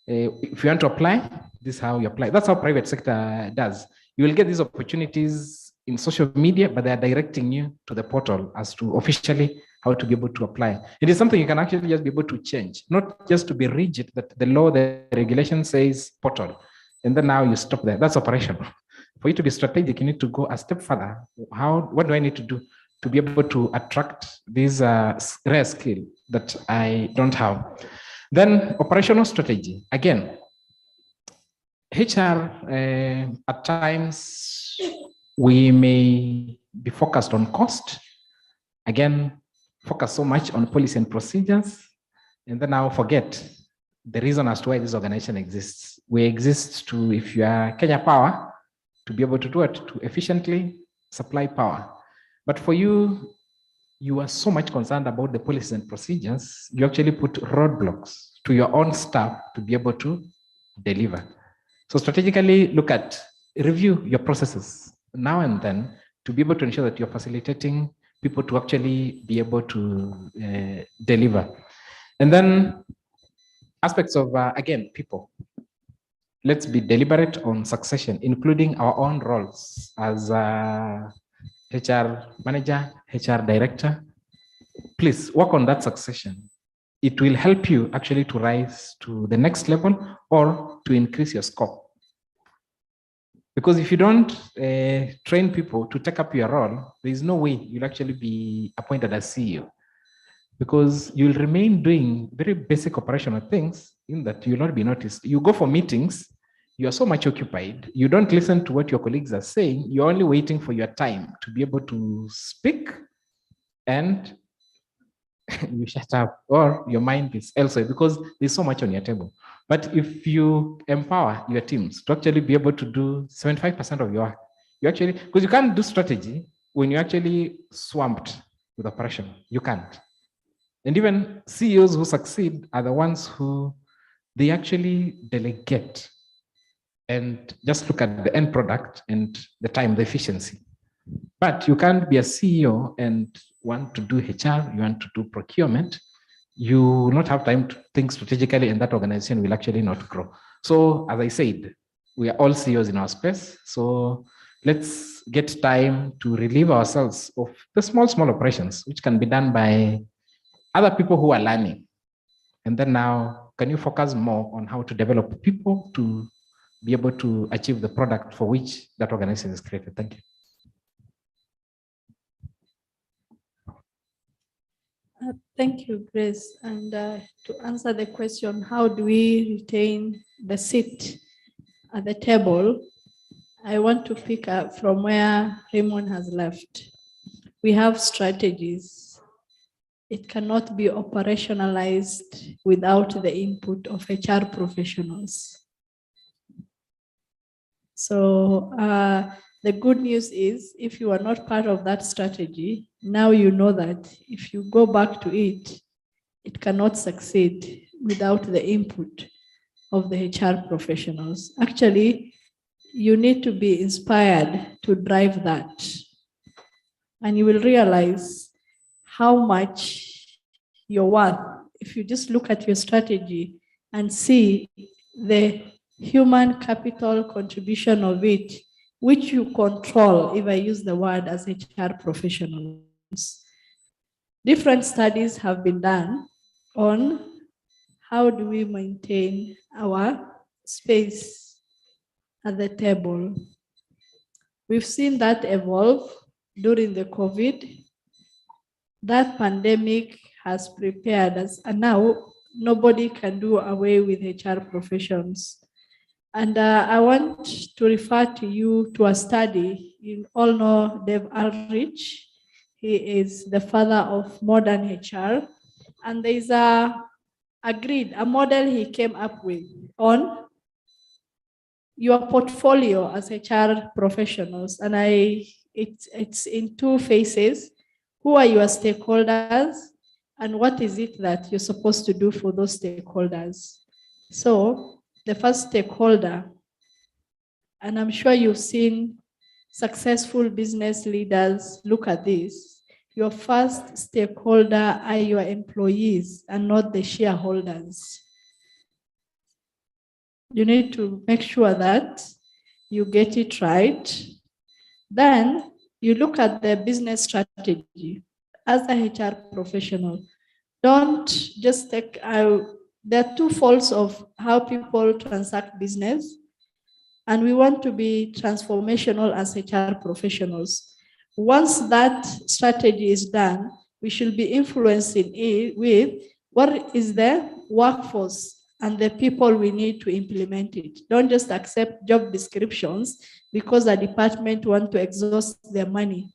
if you want to apply, this is how you apply. That's how private sector does. You will get these opportunities in social media, but they are directing you to the portal as to officially how to be able to apply. It is something you can actually just be able to change, not just to be rigid that the law, the regulation says portal, and then now you stop there. That's operational. For you to be strategic, you need to go a step further. What do I need to do to be able to attract these rare skill that I don't have? Then operational strategy. Again, HR, at times, we may be focused on cost. Again, focus so much on policy and procedures, and then I'll forget the reason as to why this organization exists. We exist to, if you are Kenya Power, to be able to do it, to efficiently supply power. But for you, you are so much concerned about the policies and procedures, you actually put roadblocks to your own staff to be able to deliver. So strategically look at, review your processes now and then to be able to ensure that you're facilitating people to actually be able to deliver. And then aspects of, again, people. Let's be deliberate on succession, including our own roles as HR manager, HR director. Please work on that succession. It will help you actually to rise to the next level or to increase your scope. Because if you don't train people to take up your role, there is no way you'll actually be appointed as CEO. Because you'll remain doing very basic operational things in that you'll not be noticed. You go for meetings, you are so much occupied, you don't listen to what your colleagues are saying, you're only waiting for your time to be able to speak and you shut up, or your mind is elsewhere because there's so much on your table. But if you empower your teams to actually be able to do 75% of your work, you actually, because you can't do strategy when you're actually swamped with operation. You can't. And even CEOs who succeed are the ones who they actually delegate and just look at the end product and the time, the efficiency. But you can't be a CEO and want to do HR, you want to do procurement, you will not have time to think strategically, and that organization will actually not grow. So, as I said, we are all CEOs in our space. So let's get time to relieve ourselves of the small operations, which can be done by other people who are learning. And then now, can you focus more on how to develop people to be able to achieve the product for which that organization is created? Thank you. Thank you, Grace. And to answer the question, how do we retain the seat at the table? I want to pick up from where Raymond has left. We have strategies. It cannot be operationalized without the input of HR professionals. So the good news is, if you are not part of that strategy, now you know that if you go back to it, it cannot succeed without the input of the HR professionals. Actually, you need to be inspired to drive that. And you will realize how much you're worth if you just look at your strategy and see the human capital contribution of it, which you control, if I use the word, as HR professionals. Different studies have been done on how do we maintain our space at the table. We've seen that evolve during the COVID. That pandemic has prepared us, and now nobody can do away with HR professions. And I want to refer to you to a study. You all know Dave Ulrich. He is the father of modern HR. And there is a model he came up with on your portfolio as HR professionals. And it's in two phases. Who are your stakeholders? And what is it that you're supposed to do for those stakeholders? So the first stakeholder, and I'm sure you've seen successful business leaders look at this. Your first stakeholder are your employees and not the shareholders. You need to make sure that you get it right. Then you look at the business strategy. As a HR professional, don't just take out. There are two faults of how people transact business, and we want to be transformational as HR professionals. Once that strategy is done, we should be influencing it with what is the workforce and the people we need to implement it. Don't just accept job descriptions because a department wants to exhaust their money.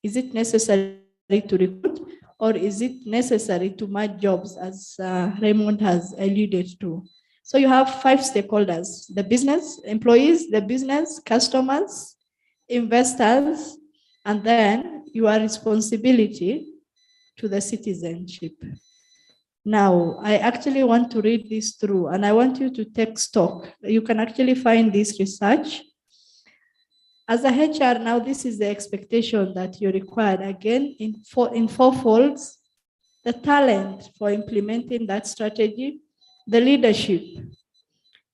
Is it necessary to recruit, or is it necessary to merge jobs, as Raymond has alluded to? So you have 5 stakeholders: the business, employees, the business, customers, investors, and then your responsibility to the citizenship. Now, I actually want to read this through, and I want you to take stock. You can actually find this research. As a HR, now this is the expectation that you're required, again, in four folds: the talent for implementing that strategy, the leadership,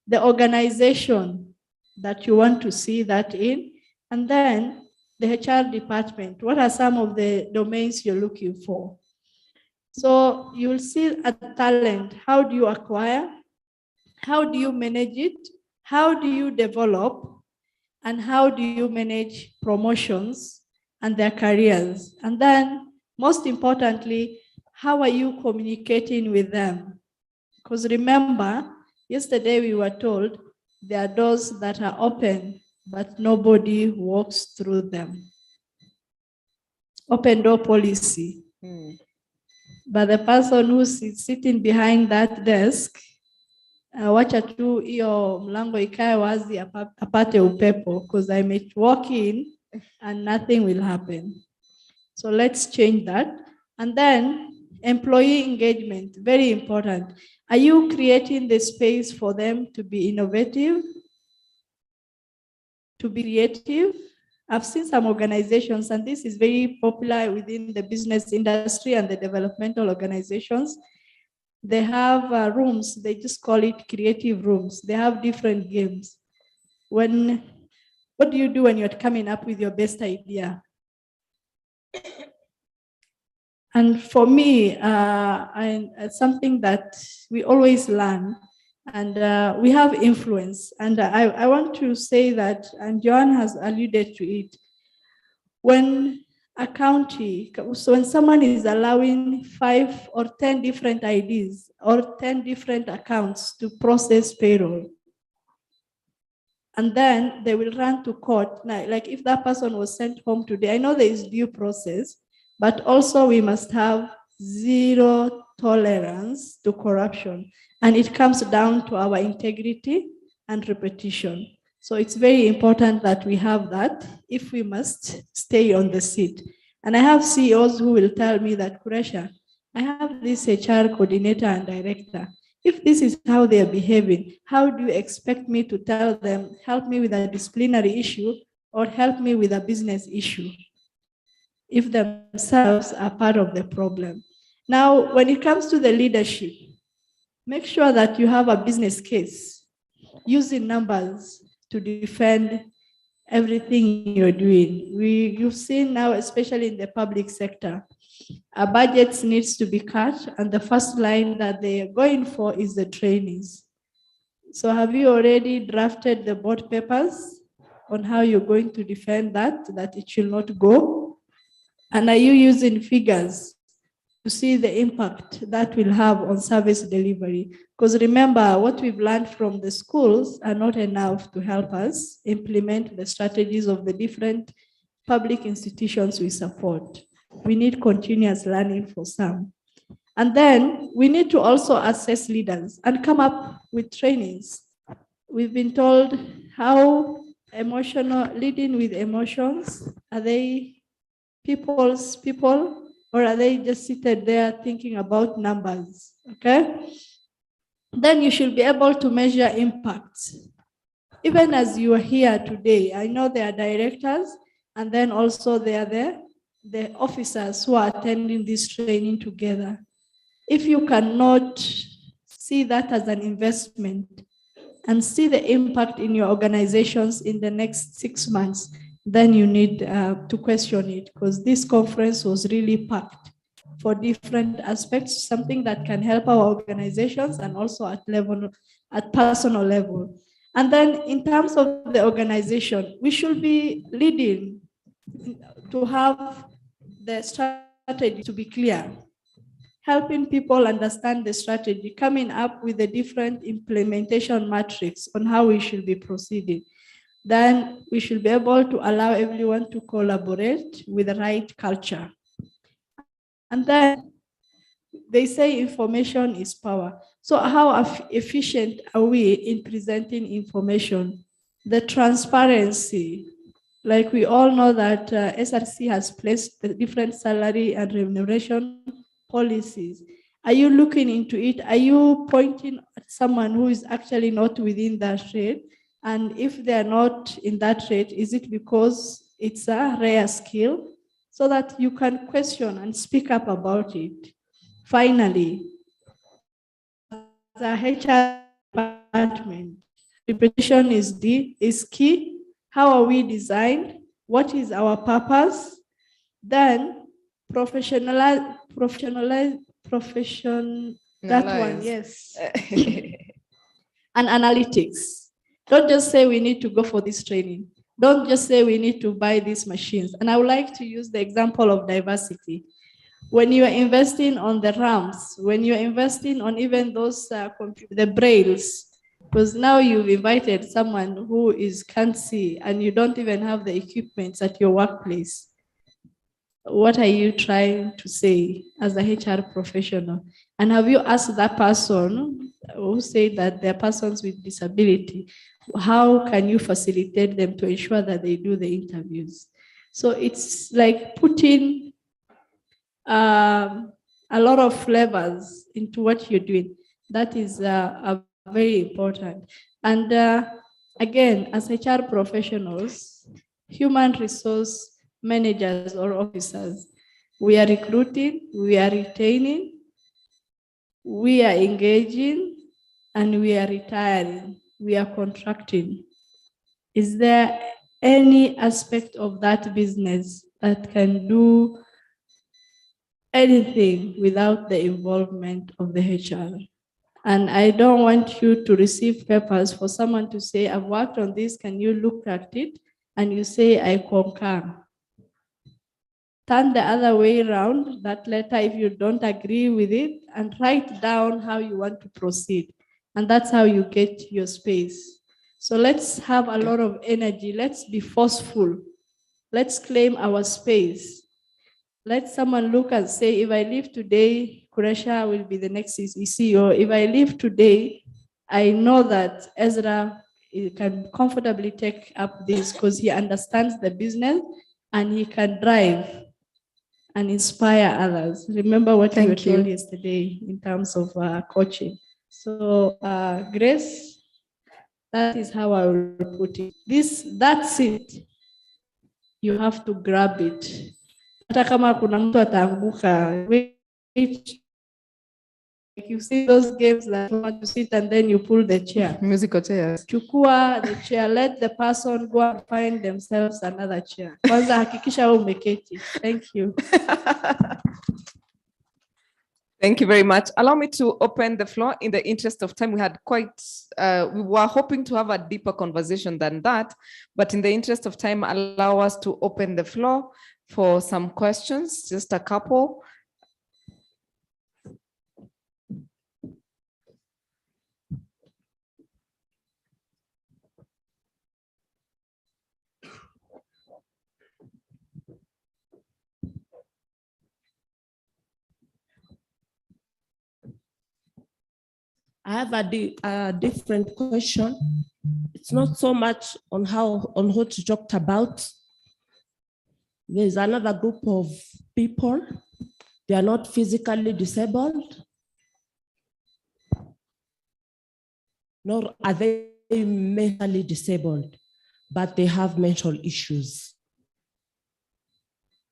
the organization that you want to see that in, and then the HR department. What are some of the domains you're looking for? So you'll see a talent. How do you acquire? How do you manage it? How do you develop? And how do you manage promotions and their careers? And then, most importantly, how are you communicating with them? Because remember, yesterday we were told there are doors that are open, but nobody walks through them. Open door policy. but the person who's sitting behind that desk, wacha tu hiyo mlango ikae wazi apate upepo, because I may walk in and nothing will happen. So let's change that. And then employee engagement, very important. Are you creating the space for them to be innovative, to be creative? I've seen some organizations, and this is very popular within the business industry and the developmental organizations. They have rooms, they just call it creative rooms. They have different games. What do you do when you're coming up with your best idea? And for me, it's something that we always learn, and we have influence. And I want to say that, and Joan has alluded to it, when a county, so when someone is allowing 5 or 10 different IDs or 10 different accounts to process payroll, and then they will run to court. Now, like if that person was sent home today, I know there is due process, but also we must have zero tolerance to corruption. And it comes down to our integrity and repetition. So it's very important that we have that if we must stay on the seat. And I have CEOs who will tell me that, Kuresha, I have this HR coordinator and director. If this is how they are behaving, how do you expect me to tell them, help me with a disciplinary issue or help me with a business issue, if themselves are part of the problem? Now, when it comes to the leadership, make sure that you have a business case using numbers to defend everything you're doing. You've seen now, especially in the public sector, our budgets needs to be cut, and the first line that they are going for is the trainees. So have you already drafted the board papers on how you're going to defend that it should not go? And are you using figures to see the impact that will have on service delivery? Because remember, what we've learned from the schools are not enough to help us implement the strategies of the different public institutions we support. We need continuous learning for some. And then we need to also assess leaders and come up with trainings. We've been told how leading with emotions, are they people's people, or are they just seated there thinking about numbers? Okay. Then you should be able to measure impacts. Even as you are here today, I know there are directors, and then also there are the officers who are attending this training together. If you cannot see that as an investment and see the impact in your organizations in the next 6 months, then you need to question it, because this conference was really packed for different aspects, something that can help our organizations and also at personal level. And then in terms of the organization, we should be leading to have the strategy to be clear, helping people understand the strategy, coming up with the different implementation matrix on how we should be proceeding. Then we should be able to allow everyone to collaborate with the right culture. And then they say information is power. So how efficient are we in presenting information? The transparency, like we all know that SRC has placed the different salary and remuneration policies. Are you looking into it? Are you pointing at someone who is actually not within that trade? And if they're not in that trade, is it because it's a rare skill? So that you can question and speak up about it. Finally, the HR department, reputation is key. How are we designed? What is our purpose? Then profession, that one, yes. And analytics. Don't just say we need to go for this training. Don't just say we need to buy these machines. And I would like to use the example of diversity. When you are investing on the ramps, when you're investing on even those the brails, because now you've invited someone who can't see and you don't even have the equipment at your workplace. what are you trying to say as a HR professional? And have you asked that person who said that they're persons with disability, how can you facilitate them to ensure that they do the interviews? So it's like putting a lot of flavors into what you're doing. That is very important. And again, as HR professionals, human resource managers or officers, we are recruiting, we are retaining, we are engaging, and we are retiring, we are contracting. Is there any aspect of that business that can do anything without the involvement of the HR? And I don't want you to receive papers for someone to say, I've worked on this, can you look at it? And you say, I concur. Turn the other way around, that letter, if you don't agree with it, and write down how you want to proceed. And that's how you get your space. So let's have a lot of energy. Let's be forceful. Let's claim our space. Let someone look and say, if I leave today, Kuresha will be the next CEO. If I leave today, I know that Ezra can comfortably take up this because he understands the business and he can drive and inspire others. Remember what you were told yesterday in terms of coaching. So Grace, that is how I will put it. That's it. You have to grab it. Hata kama kuna mtu ataanguka, you see those games that you want to sit and then you pull the chair. Musical chairs. Chukua the chair, let the person go and find themselves another chair. Kwanza hakikisha umeketi. Thank you. Thank you very much. Allow me to open the floor in the interest of time. We had we were hoping to have a deeper conversation than that, but in the interest of time, allow us to open the floor for some questions, just a couple. I have a different question. It's not so much on what you talked about. There's another group of people. They are not physically disabled, nor are they mentally disabled, but they have mental issues.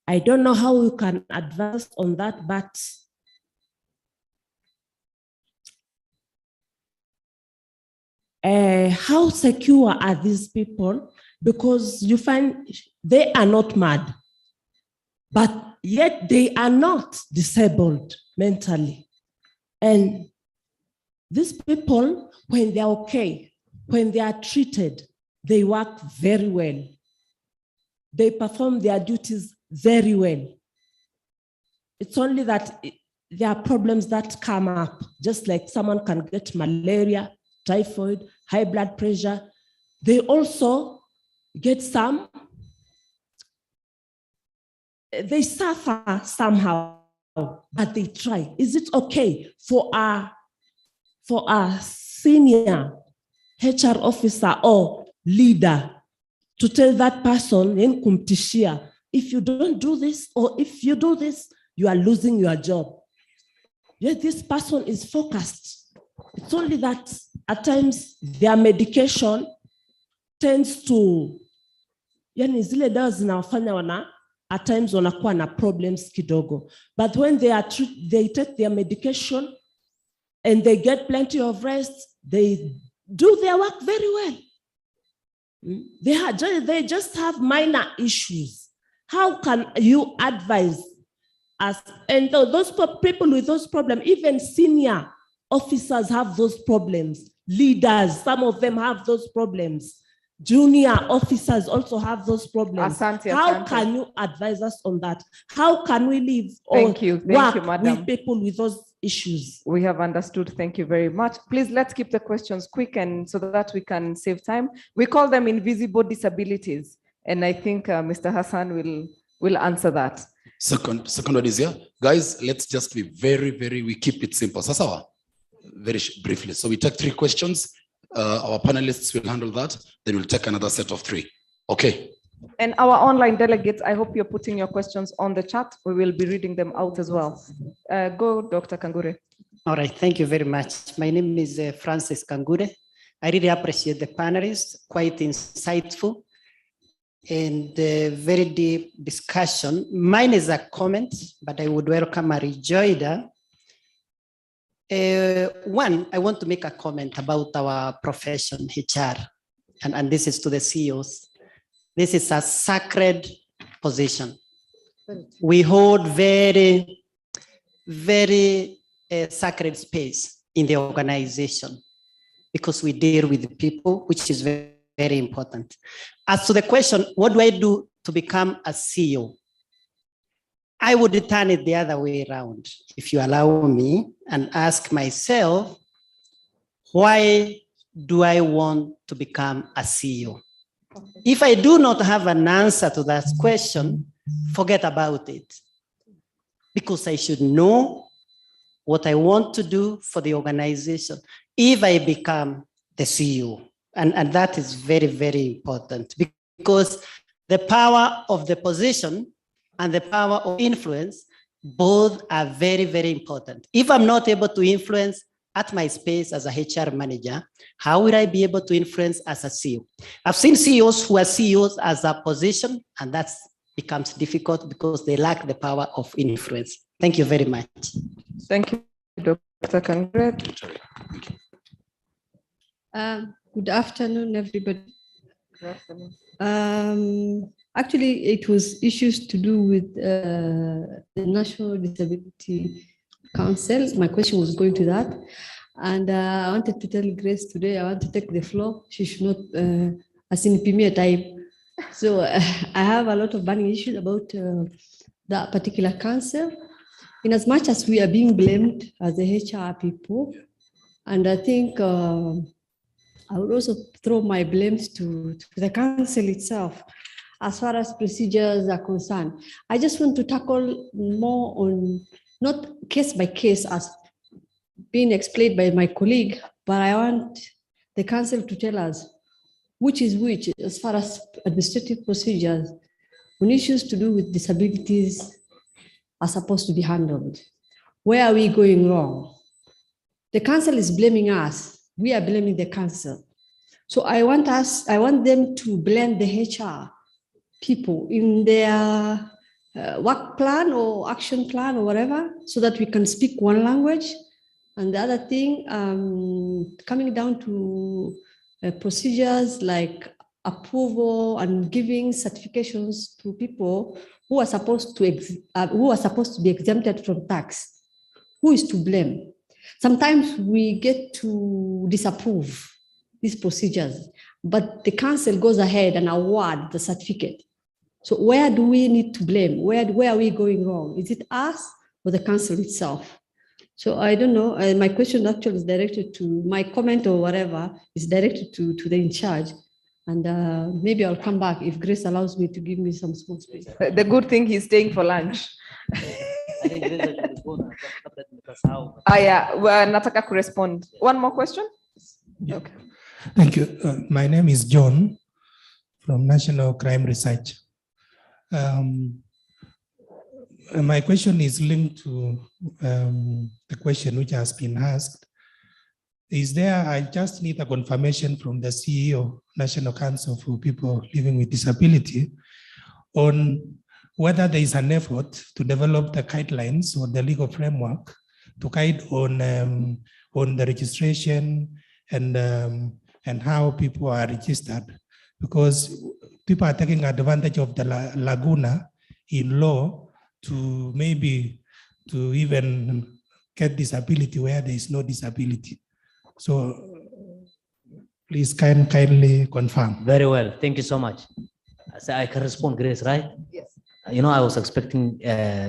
I don't know how we can advance on that, but how secure are these people? Because you find they are not mad, but yet they are not disabled mentally. And these people, when they're okay, when they are treated, they work very well. They perform their duties very well. It's only that there are problems that come up, just like someone can get malaria, typhoid, high blood pressure. They also get they suffer somehow, but they try. Is it okay for a senior HR officer or leader to tell that person in kumtishia, if you don't do this, or if you do this, you are losing your job? Yet this person is focused. It's only that at times their medication tends to, yani zile dawa zinawafanya at times wanakuwa na problems kidogo. But when they take their medication and they get plenty of rest, they do their work very well. They just have minor issues. How can you advise us? And those people with those problems, even senior officers have those problems. Leaders, some of them have those problems. Junior officers also have those problems. How can you advise us on that? How can we live Thank you, madam, with people with those issues? We have understood. Thank you very much. Please, let's keep the questions quick and so that we can save time. We call them invisible disabilities. And I think Mr. Hassan will answer that. Second one is here. Guys, let's just be we keep it simple. Sasawa, very briefly. So we take 3 questions. Our panelists will handle that. Then we'll take another set of 3. Okay. And our online delegates, I hope you're putting your questions on the chat. We will be reading them out as well. Go, Dr. Kangure. All right, thank you very much. My name is Francis Kangure. I really appreciate the panelists, quite insightful and very deep discussion. Mine is a comment, but I would welcome a rejoinder. One, I want to make a comment about our profession, HR, and this is to the CEOs. This is a sacred position. We hold very sacred space in the organization because we deal with people, which is very, very important. As to the question, what do I do to become a CEO? I would turn it the other way around, if you allow me, and ask myself, why do I want to become a CEO? If I do not have an answer to that question, forget about it. Because I should know what I want to do for the organization if I become the CEO. And that is very, very important because the power of the position and the power of influence, both are very, very important. If I'm not able to influence at my space as a HR manager, how will I be able to influence as a CEO? I've seen CEOs who are CEOs as a position, and that becomes difficult because they lack the power of influence. Thank you very much. Thank you, Dr. Kangret. Good afternoon, everybody. Good afternoon. Actually, it was issues to do with the National Disability Council. My question was going to that. And I wanted to tell Grace today, I want to take the floor. She should not, as in premier type. So I have a lot of burning issues about that particular council. In as much as we are being blamed as the HR people, and I think I would also throw my blames to the council itself. As far as procedures are concerned, I just want to tackle more on not case by case as being explained by my colleague, but I want the council to tell us which is which as far as administrative procedures on issues to do with disabilities are supposed to be handled. Where are we going wrong? The council is blaming us. We are blaming the council. So I want them to blame the HR people in their work plan or action plan or whatever, so that we can speak one language. And the other thing, coming down to procedures like approval and giving certifications to people who are supposed to be exempted from tax. Who is to blame? Sometimes we get to disapprove these procedures, but the council goes ahead and award the certificate. So where do we need to blame? Where are we going wrong? Is it us or the council itself? So I don't know. My question actually is directed to my comment or whatever is directed to the in charge. And maybe I'll come back if Grace allows me to give me some small space. The good thing he's staying for lunch. Yeah, well, nataka to respond. One more question? Yeah. Okay. Thank you. My name is John from National Crime Research. My question is linked to the question which has been asked. I just need a confirmation from the CEO, National Council for People Living with Disability, on whether there is an effort to develop the guidelines or the legal framework to guide on the registration and how people are registered, because people are taking advantage of the laguna in law to even get disability where there is no disability. So please kindly confirm. Very well. Thank you so much. So I can respond, Grace, right? Yes. You know, I was expecting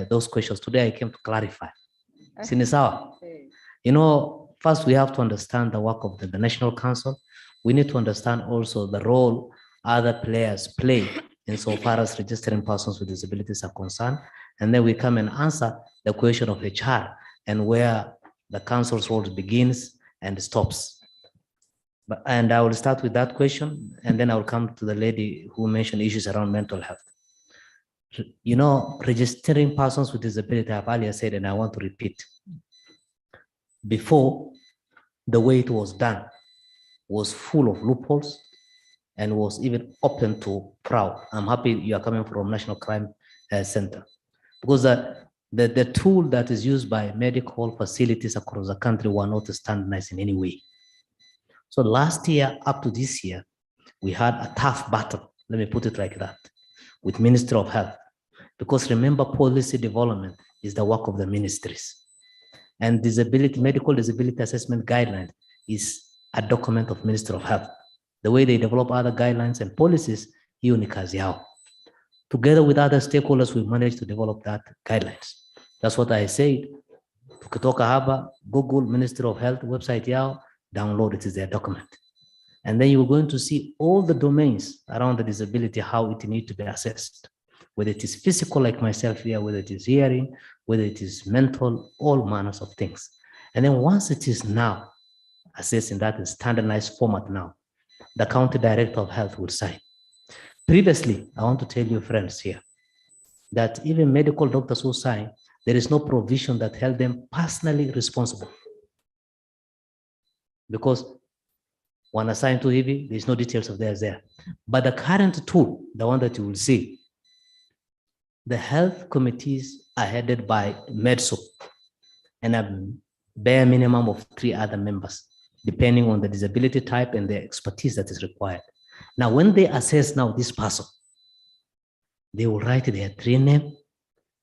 those questions. Today I came to clarify. Sinisawa. You know, first we have to understand the work of the National Council. We need to understand also the role other players play insofar as registering persons with disabilities are concerned. And then we come and answer the question of HR and where the council's role begins and stops. And I will start with that question, and then I will come to the lady who mentioned issues around mental health. You know, registering persons with disability, I've earlier said, and I want to repeat. Before, the way it was done was full of loopholes and was even open to fraud. I'm happy you are coming from National Crime Center, because the tool that is used by medical facilities across the country were not standardized in any way. So last year up to this year, we had a tough battle, let me put it like that, with Ministry of Health. Because remember, policy development is the work of the ministries. And disability, medical disability assessment guideline is a document of Ministry of Health. The way they develop other guidelines and policies, hiyo ni kazi yao. Together with other stakeholders, we managed to develop that guidelines. That's what I said. Tukitoka hapa, Google Ministry of Health website yao, download it, is their document. And then you're going to see all the domains around the disability, how it needs to be assessed. Whether it is physical like myself here, whether it is hearing, whether it is mental, all manners of things. And then once it is now assessed in that standardized format now, the county director of health will sign. Previously, I want to tell you friends here, that even medical doctors who sign, there is no provision that held them personally responsible. Because when assigned to hivi, there's no details of theirs there. But the current tool, the one that you will see, the health committees are headed by MEDSO and a bare minimum of 3 other members, depending on the disability type and the expertise that is required. Now, when they assess now this person, they will write their 3 name,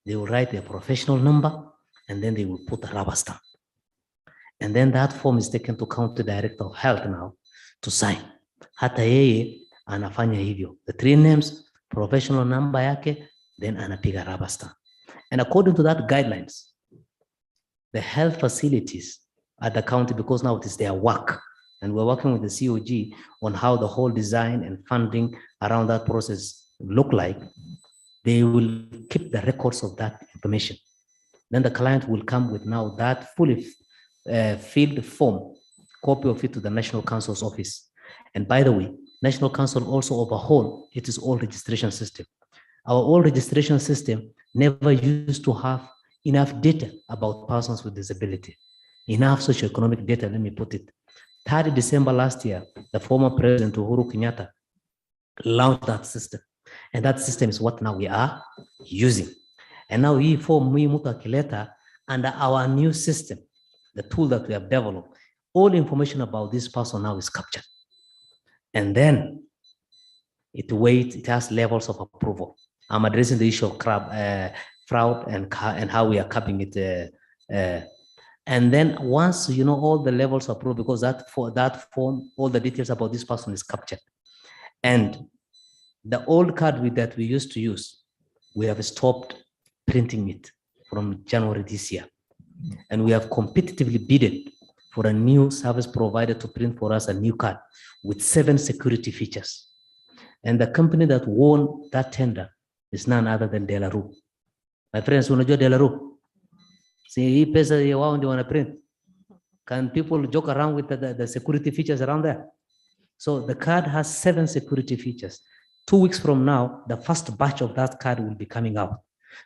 they will write their professional number, and then they will put a rubber stamp. And then that form is taken to county director of health now to sign. Hata yeye anafanya hivyo. The 3 names, professional number yake, then anapiga rubber stamp. And according to that guidelines, the health facilities at the county, because now it is their work, and we're working with the COG on how the whole design and funding around that process look like, they will keep the records of that information. Then the client will come with now that fully filled form, copy of it to the National Council's office. And by the way, National Council also overhaul its old registration system. Our old registration system never used to have enough data about persons with disability, enough socioeconomic data, let me put it. 3rd December last year, the former President Uhuru Kenyatta launched that system. And that system is what now we are using. And now hii form hii mtu akileta under our new system, the tool that we have developed, all information about this person now is captured. And then it waits, it has levels of approval. I'm addressing the issue of fraud and how we are capping it. And then once you know all the levels of approval, because for that form, all the details about this person is captured. And the old card that we used to use, we have stopped printing it from January this year. And we have competitively bidded for a new service provider to print for us a new card with 7 security features. And the company that won that tender is none other than Delaru. My friends, unajua Delaru? See, hii pesa ya wao ndio wana print. Can people joke around with the security features around there? So the card has 7 security features. 2 weeks from now, the first batch of that card will be coming out.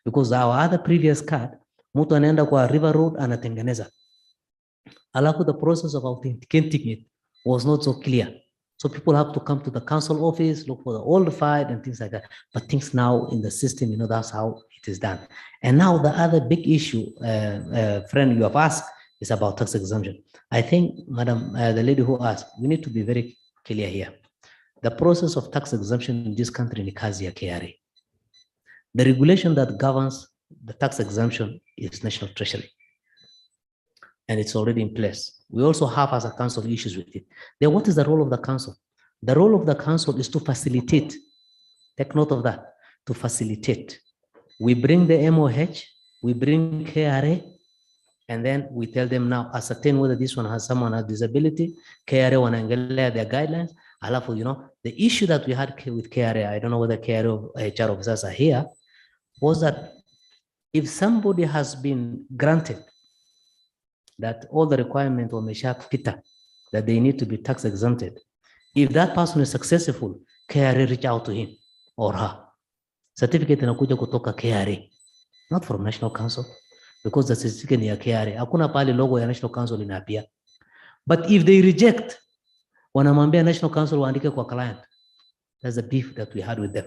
Because our other previous card, mtu anaenda kwa River Road anatengeneza. Alafu the process of authenticating it was not so clear. So people have to come to the council office, look for the old file and things like that. But things now in the system, you know, that's how it is done. And now the other big issue, friend, you have asked is about tax exemption. I think, Madam, the lady who asked, we need to be very clear here. The process of tax exemption in this country in kazi ya KRA. The regulation that governs the tax exemption is National Treasury. And it's already in place. We also have as a council issues with it. Then what is the role of the council? The role of the council is to facilitate. Take note of that, to facilitate. We bring the MOH, we bring KRA, and then we tell them now, ascertain whether this one has someone has disability, KRA wanaangalia their guidelines. Alafu, you know, the issue that we had with KRA, I don't know whether KRA HR officers are here, was that If somebody has been granted that all the requirements wameshapita, that they need to be tax exempted, if that person is successful, KRA reach out to him or her. Certificate inakuja kutoka KRA, not from National Council, because the certificate ni ya KRA. Hakuna pale logo ya National Council inaapia. But if they reject, wanamwambia National Council waandike kwa client. That's the beef that we had with them.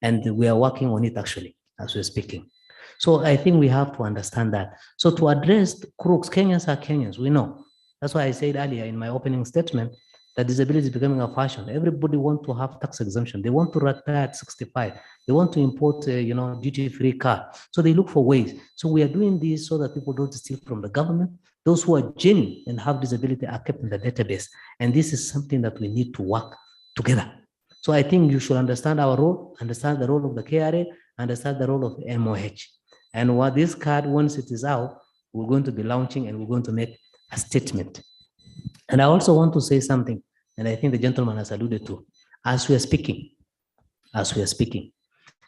And we are working on it actually, as we're speaking. So I think we have to understand that. So to address crooks, Kenyans are Kenyans, we know. That's why I said earlier in my opening statement that disability is becoming a fashion. Everybody wants to have tax exemption. They want to retire at 65. They want to import, duty-free car. So they look for ways. So we are doing this so that people don't steal from the government. Those who are genuine and have disability are kept in the database. And this is something that we need to work together. So I think you should understand our role, understand the role of the KRA, understand the role of the MOH. And what this card, once it is out, we're going to be launching and we're going to make a statement. And I also want to say something, and I think the gentleman has alluded to, as we are speaking,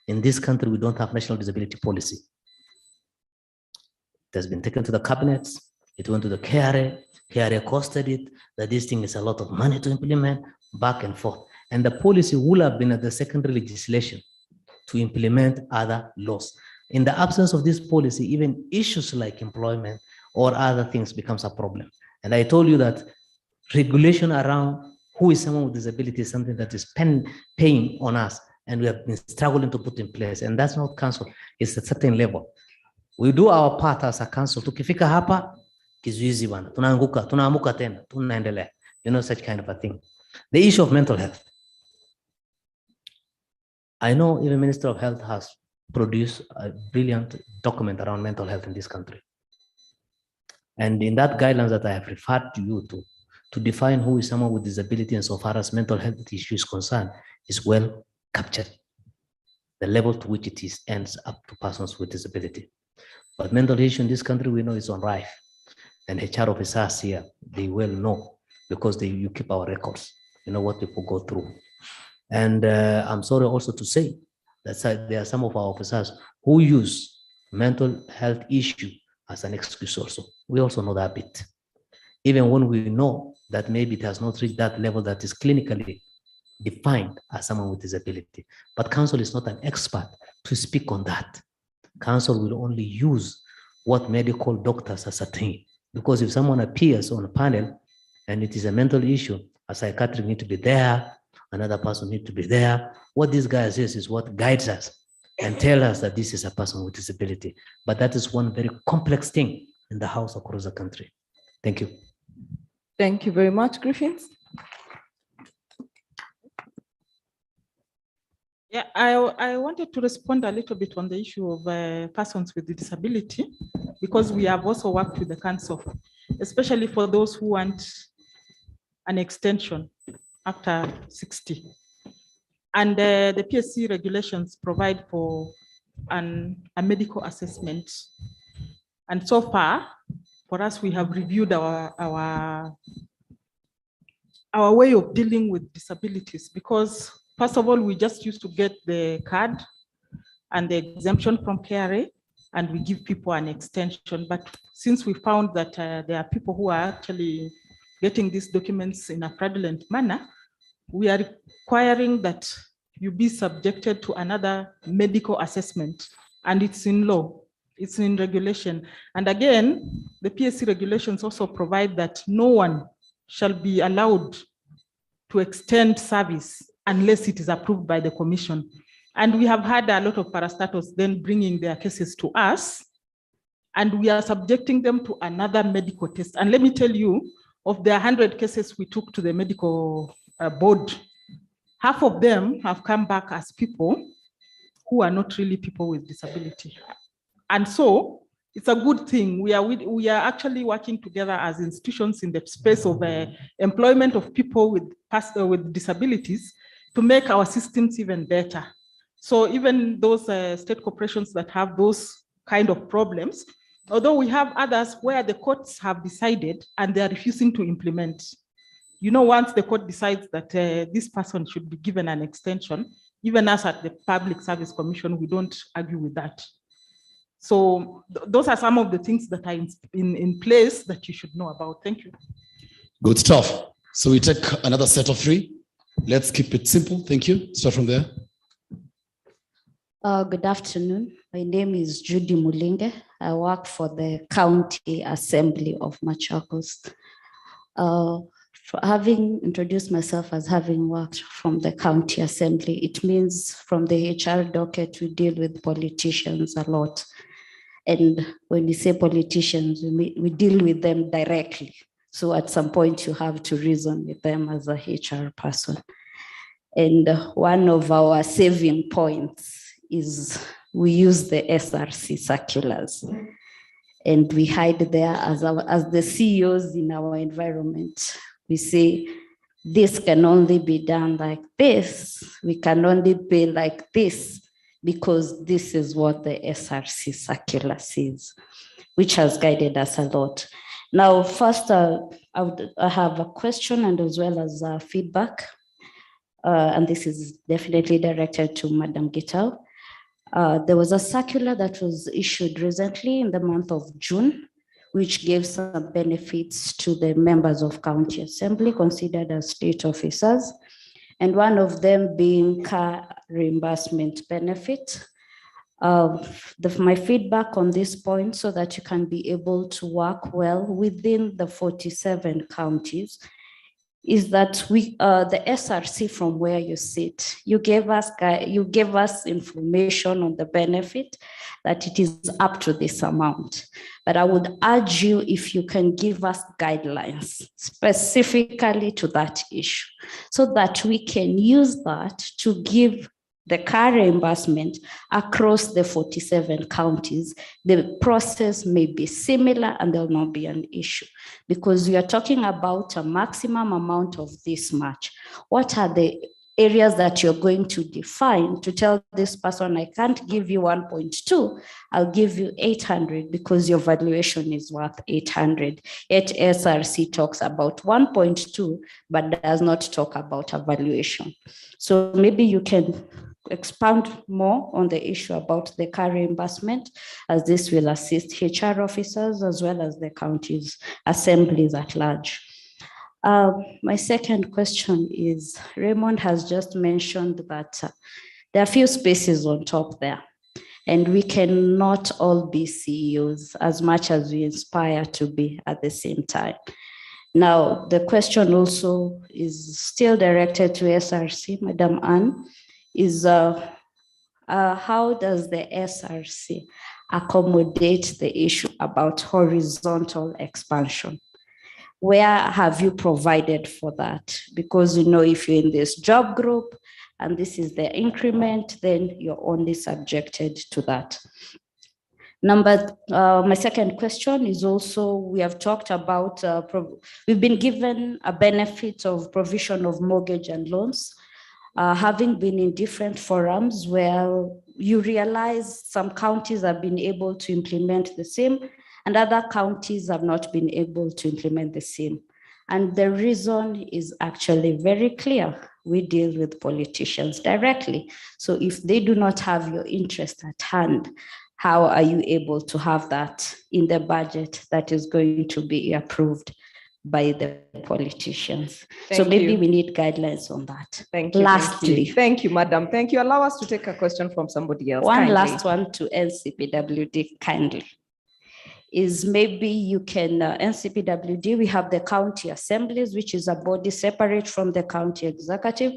in this country, we don't have national disability policy. It has been taken to the cabinets, it went to the KRA costed it, that this thing is a lot of money to implement, back and forth. And the policy will have been at the secondary legislation to implement other laws. In the absence of this policy, even issues like employment or other things becomes a problem. And I told you that regulation around who is someone with disability is something that is paying on us, and we have been struggling to put in place. And that's not council, it's a certain level. We do our part as a council. Tukifika hapa, kizuizi bwana, tunaanguka, tunaamuka tena, tunaendelea. Such kind of a thing. The issue of mental health. I know even Minister of Health has produced a brilliant document around mental health in this country. And in that guidelines that I have referred to you to define who is someone with disability and so far as mental health issue is concerned, is well captured. The level to which it is ends up to persons with disability. But mental issue in this country, we know is on rife. And HR officers here, they well know because you keep our records. You know what people go through. And I'm sorry also to say that there are some of our officers who use mental health issue as an excuse also. We also know that bit. Even when we know that maybe it has not reached that level that is clinically defined as someone with disability. But council is not an expert to speak on that. Council will only use what medical doctors ascertain. Because if someone appears on a panel and it is a mental issue, a psychiatrist need to be there, another person need to be there. What this guy says is what guides us and tell us that this is a person with disability. But that is one very complex thing in the house across the country. Thank you. Thank you very much, Griffiths. Yeah, I wanted to respond a little bit on the issue of persons with disability, because we have also worked with the council, especially for those who want an extension after 60. And the PSC regulations provide for a medical assessment. And so far, for us, we have reviewed our way of dealing with disabilities, because first of all, we just used to get the card and the exemption from KRA, and we give people an extension. But since we found that there are people who are actually getting these documents in a fraudulent manner, we are requiring that you be subjected to another medical assessment, and it's in law, it's in regulation. And again, the PSC regulations also provide that no one shall be allowed to extend service unless it is approved by the commission. And we have had a lot of parastatals then bringing their cases to us, and we are subjecting them to another medical test. And let me tell you, of the 100 cases we took to the medical board, half of them have come back as people who are not really people with disability. And so it's a good thing. We are actually working together as institutions in the space of employment of people with disabilities to make our systems even better. So even those state corporations that have those kind of problems, although we have others where the courts have decided and they are refusing to implement. Once the court decides that this person should be given an extension, even us at the Public Service Commission, we don't argue with that. So those are some of the things that are in place that you should know about. Thank you. Good stuff. So we take another set of 3. Let's keep it simple. Thank you. Start from there. Good afternoon. My name is Judy Mulinge. I work for the County Assembly of Machakos. For having introduced myself as having worked from the County Assembly, it means from the HR docket, we deal with politicians a lot. And when we say politicians, we deal with them directly. So at some point you have to reason with them as a HR person. And one of our saving points is we use the SRC circulars. And we hide there as the CEOs in our environment. We say, this can only be done like this. We can only pay like this because this is what the SRC circular says, which has guided us a lot. Now, first, I have a question and as well as feedback. And this is definitely directed to Madam Gitau. There was a circular that was issued recently in the month of June, which gave some benefits to the members of County Assembly considered as state officers, and one of them being car reimbursement benefit. My feedback on this point, so that you can be able to work well within the 47 counties, is that the SRC from where you sit, you gave us information on the benefit that it is up to this amount. But I would urge you, if you can give us guidelines specifically to that issue, so that we can use that to give the car reimbursement across the 47 counties. The process may be similar and there will not be an issue, because we are talking about a maximum amount of this much. What are the areas that you're going to define to tell this person, I can't give you 1.2, I'll give you 800 because your valuation is worth 800. Yet SRC talks about 1.2, but does not talk about a valuation. So maybe you can expand more on the issue about the car reimbursement, as this will assist HR officers as well as the counties assemblies at large. My second question is, Raymond has just mentioned that there are few spaces on top there, and we cannot all be CEOs as much as we aspire to be at the same time. Now, the question also is still directed to SRC, Madam Anne, is how does the SRC accommodate the issue about horizontal expansion? Where have you provided for that? Because, you know, if you're in this job group and this is the increment, then you're only subjected to that. My second question is also, we have talked about, we've been given a benefit of provision of mortgage and loans, having been in different forums where you realize some counties have been able to implement the same and other counties have not been able to implement the same. And the reason is actually very clear. We deal with politicians directly. So if they do not have your interest at hand, how are you able to have that in the budget that is going to be approved by the politicians? So maybe we need guidelines on that. Thank you. Lastly. Thank you, Madam. Thank you. Allow us to take a question from somebody else. One kindly. last one to NCPWD, kindly. Is maybe you can, NCPWD, we have the county assemblies, which is a body separate from the county executive.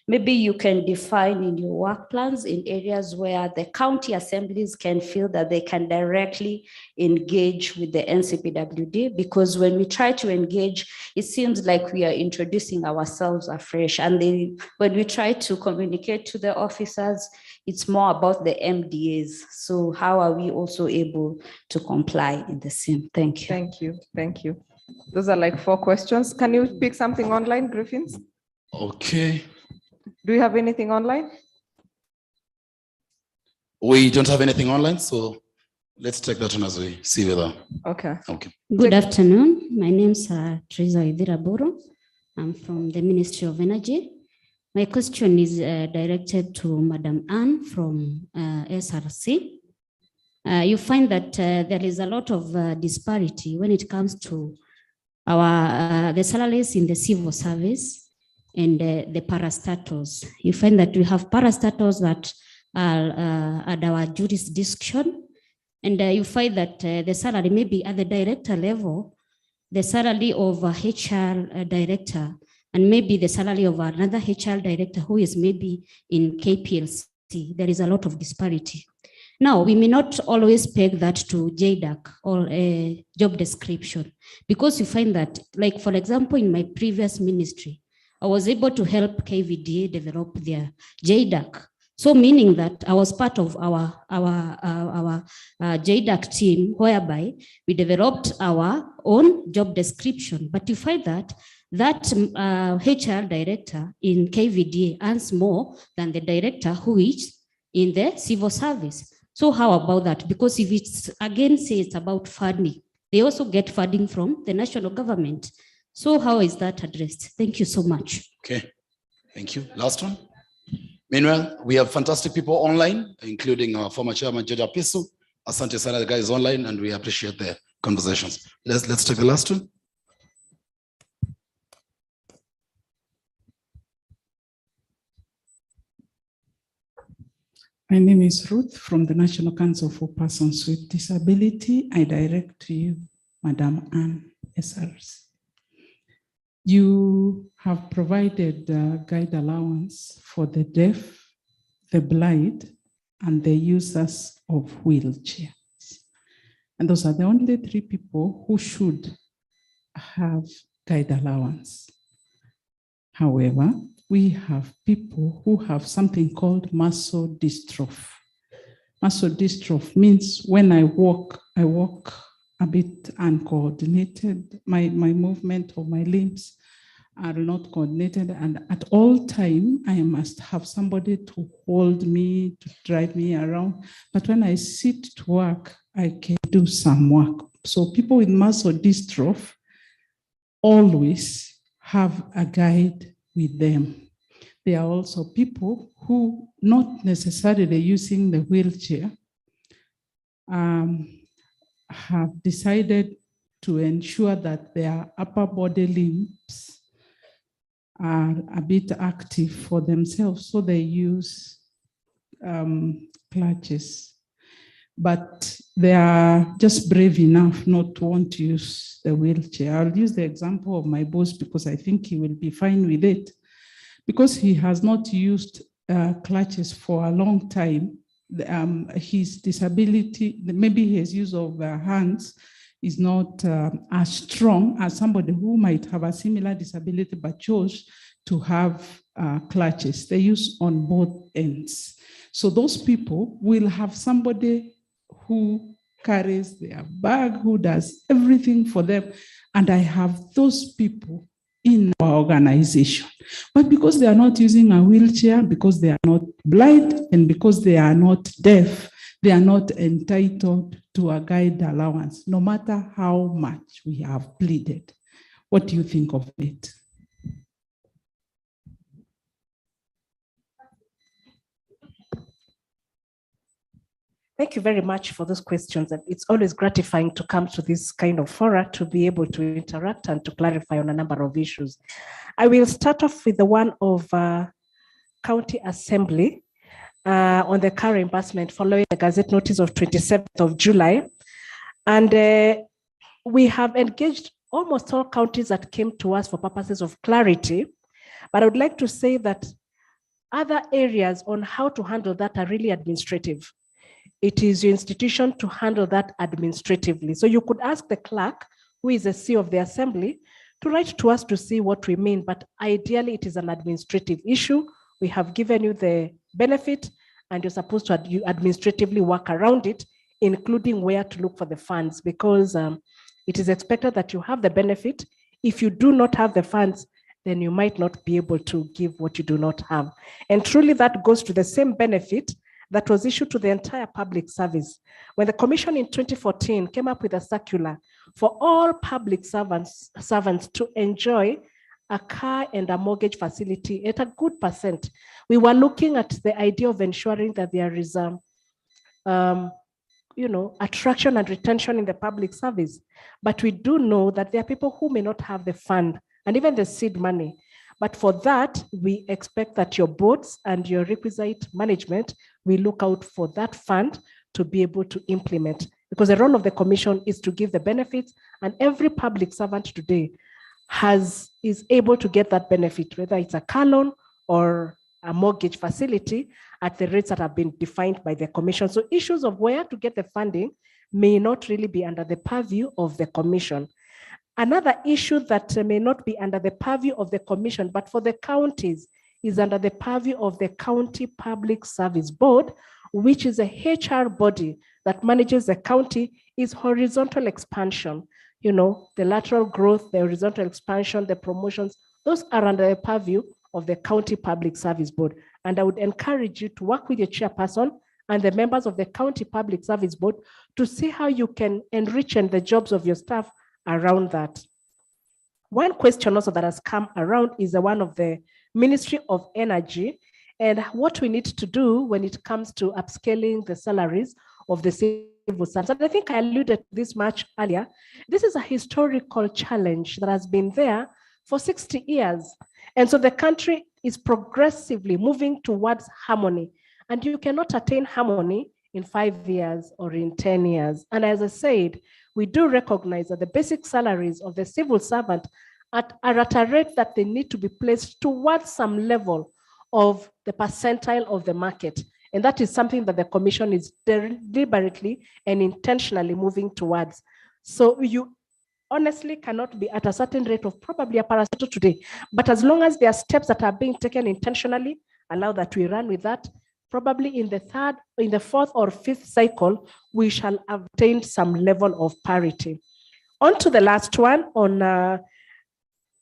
Maybe you can define in your work plans in areas where the county assemblies can feel that they can directly engage with the NCPWD, because when we try to engage, it seems like we are introducing ourselves afresh. And when we try to communicate to the officers, it's more about the MDAs. So how are we also able to comply in the same? Thank you. Thank you. Thank you. Those are like 4 questions. Can you pick something online, Griffins? Okay. Do you have anything online? We don't have anything online, so let's take that one as we see whether. Okay. Okay. Good afternoon. My name is Teresa Iviraburu. I'm from the Ministry of Energy. My question is directed to Madam Anne from SRC. you find that there is a lot of disparity when it comes to the salaries in the civil service and the parastatals. You find that we have parastatals that are at our jurisdiction, and you find that the salary maybe at the director level, the salary of a HR director, and maybe the salary of another HR director who is maybe in KPLC. There is a lot of disparity. Now, we may not always peg that to JDAC or a job description, because you find that, like, for example, in my previous ministry, I was able to help KVDA develop their JDAC. So meaning that I was part of our JDAC team, whereby we developed our own job description. But you find that HR director in KVDA earns more than the director who is in the civil service. So how about that? Because if it's, again, say it's about funding, they also get funding from the national government. So how is that addressed? Thank you so much. Okay, thank you. Last one. Meanwhile, we have fantastic people online, including our former chairman, George Apisu. Asante Sana, the guy is online, and we appreciate the conversations. Let's take the last one. My name is Ruth from the National Council for Persons with Disability. I direct to you, Madam Anne SRs. You have provided guide allowance for the deaf, the blind, and the users of wheelchairs. And those are the only 3 people who should have guide allowance. However, we have people who have something called muscle dystrophy. Muscle dystrophy means when I walk a bit uncoordinated. My movement of my limbs are not coordinated, and at all time I must have somebody to hold me, to drive me around. But when I sit to work, I can do some work. So people with muscle dystrophy always have a guide with them. There are also people who, not necessarily using the wheelchair, have decided to ensure that their upper body limbs are a bit active for themselves, so they use clutches. But they are just brave enough not to want to use the wheelchair. I'll use the example of my boss because I think he will be fine with it. Because he has not used clutches for a long time, his disability, maybe his use of hands is not as strong as somebody who might have a similar disability but chose to have clutches. They use on both ends. So those people will have somebody who carries their bag, who does everything for them. And I have those people in our organization. But because they are not using a wheelchair, because they are not blind, and because they are not deaf, they are not entitled to a guide allowance, no matter how much we have pleaded. What do you think of it? Thank you very much for those questions. And it's always gratifying to come to this kind of fora to be able to interact and to clarify on a number of issues. I will start off with the one of County Assembly on the car reimbursement following the Gazette notice of 27th of July. And we have engaged almost all counties that came to us for purposes of clarity. But I would like to say that other areas on how to handle that are really administrative. It is your institution to handle that administratively. So you could ask the clerk, who is the CEO of the assembly, to write to us to see what we mean. But ideally, it is an administrative issue. We have given you the benefit, and you're supposed to administratively work around it, including where to look for the funds, because it is expected that you have the benefit. If you do not have the funds, then you might not be able to give what you do not have. And truly, that goes to the same benefit that was issued to the entire public service. When the commission in 2014 came up with a circular for all public servants to enjoy a car and a mortgage facility at a good percent, we were looking at the idea of ensuring that there is attraction and retention in the public service. But we do know that there are people who may not have the fund and even the seed money. But for that, we expect that your boards and your requisite management will look out for that fund to be able to implement. Because the role of the commission is to give the benefits, and every public servant today is able to get that benefit, whether it's a car loan or a mortgage facility at the rates that have been defined by the commission. So issues of where to get the funding may not really be under the purview of the commission. Another issue that may not be under the purview of the commission, but for the counties, is under the purview of the County Public Service Board, which is a HR body that manages the county, is horizontal expansion. The lateral growth, the horizontal expansion, the promotions, those are under the purview of the County Public Service Board. And I would encourage you to work with your chairperson and the members of the County Public Service Board to see how you can enrich the jobs of your staff around that. One question also that has come around is the one of the Ministry of Energy and what we need to do when it comes to upscaling the salaries of the civil servants. And I think I alluded to this much earlier. This is a historical challenge that has been there for 60 years. And so the country is progressively moving towards harmony. And you cannot attain harmony in 5 years or in 10 years. And as I said, we do recognize that the basic salaries of the civil servant are at a rate that they need to be placed towards some level of the percentile of the market. And that is something that the commission is deliberately and intentionally moving towards. So you honestly cannot be at a certain rate of probably a parastatal today, but as long as there are steps that are being taken intentionally, allow that we run with that. Probably in the fourth or fifth cycle, we shall obtain some level of parity. On to the last one on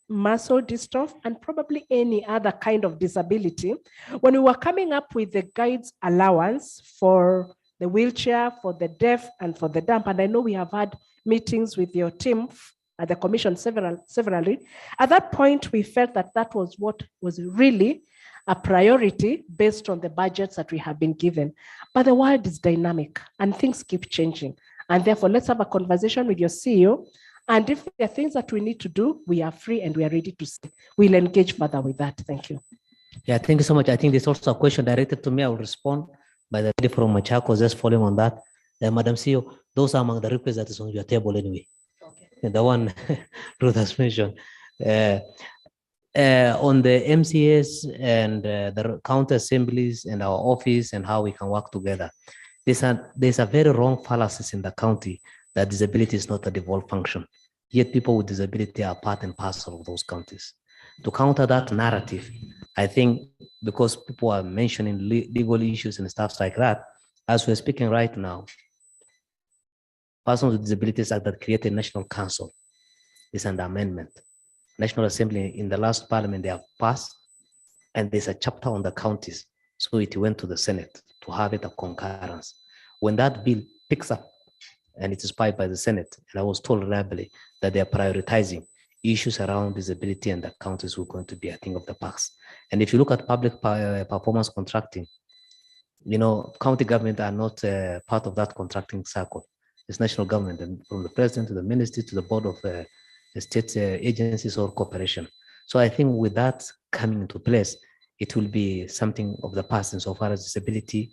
muscle dystrophy and probably any other kind of disability. When we were coming up with the guides allowance for the wheelchair, for the deaf, and for the dumb, and I know we have had meetings with your team at the commission severally, at that point, we felt that that was what was really a priority based on the budgets that we have been given. But the world is dynamic and things keep changing. And therefore, let's have a conversation with your CEO. And if there are things that we need to do, we are free and we are ready to see. We'll engage further with that. Thank you. Yeah, thank you so much. I think there's also a question directed to me. I will respond by the lady from Machakos, just following on that. Madam CEO, those are among the requests that is on your table anyway. Okay. The one Ruth has mentioned. On the MCS and the county assemblies and our office and how we can work together. There's a very wrong fallacies in the county that disability is not a devolved function. Yet people with disability are part and parcel of those counties. To counter that narrative, I think because people are mentioning legal issues and stuff like that, as we're speaking right now, Persons with Disabilities Act that created National Council is under amendment. National Assembly in the last parliament, they have passed, and there's a chapter on the counties. So it went to the Senate to have it a concurrence. When that bill picks up and it is filed by the Senate, and I was told reliably that they are prioritizing issues around disability and the counties were going to be a thing of the past. And if you look at public performance contracting, county government are not part of that contracting circle. It's national government, and from the president to the ministry to the board of state agencies or corporation. So I think with that coming into place, it will be something of the past insofar as disability,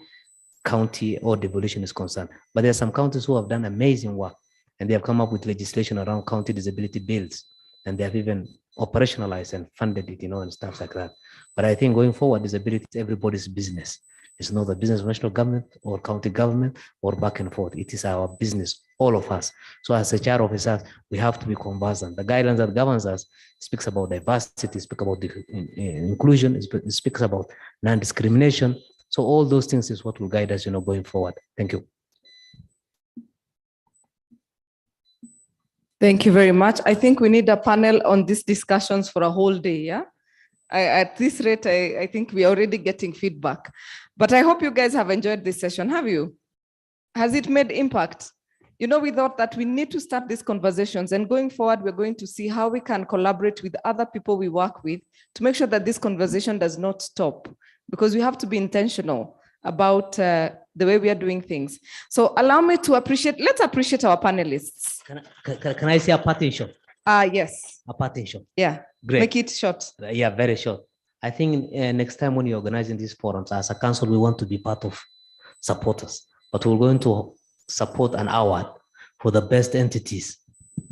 county or devolution is concerned. But there are some counties who have done amazing work, and they have come up with legislation around county disability bills, and they have even operationalized and funded it, and stuff like that. But I think going forward, disability is everybody's business. It's not the business of national government or county government or back and forth. It is our business, all of us. So as HR officers, we have to be conversant. The guidelines that governs us speaks about diversity, speaks about inclusion, it speaks about non-discrimination. So all those things is what will guide us, going forward. Thank you. Thank you very much. I think we need a panel on these discussions for a whole day, yeah? At this rate, I think we are already getting feedback. But I hope you guys have enjoyed this session, have you? Has it made impact? We thought that we need to start these conversations, and going forward, we're going to see how we can collaborate with other people we work with to make sure that this conversation does not stop, because we have to be intentional about the way we are doing things. So allow me to let's appreciate our panelists. Can I say a parting shot? Yes. A parting shot. Yeah. Great. Make it short. Yeah, very short. I think next time when you're organizing these forums, as a council, we want to be part of supporters, but we're going to support an award for the best entities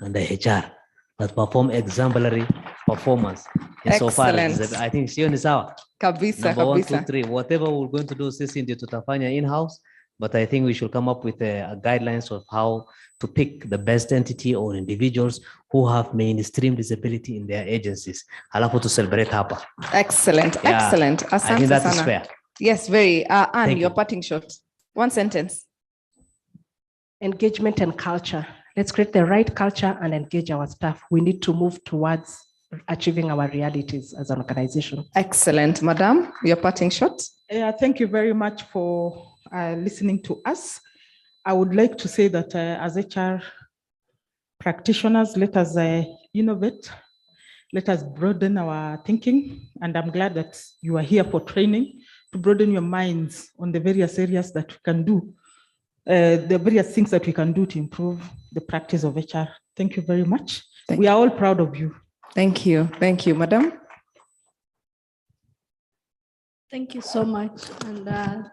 and the HR that perform exemplary performance. Excellent. I think Sion is our Kabisa, number 1, 2, kabisa. 3. Whatever we're going to do, sisi ndio tutafanya in-house, but I think we should come up with a guidelines of how to pick the best entity or individuals who have mainstream visibility in their agencies. Halafu to celebrate hapa. Excellent, Yeah, excellent. I Asante think that is sana. fair. Yes, very. Anne, Thank your you. parting shot. One sentence. Engagement and culture. Let's create the right culture and engage our staff. We need to move towards achieving our realities as an organization. Excellent. Madam, your parting shot. Yeah, thank you very much for listening to us. I would like to say that as HR practitioners, let us innovate, let us broaden our thinking. And I'm glad that you are here for training to broaden your minds on the various areas that we can do, the various things that we can do to improve the practice of HR. Thank you very much. We are all proud of you. Thank you. Thank you, Madam. Thank you so much. And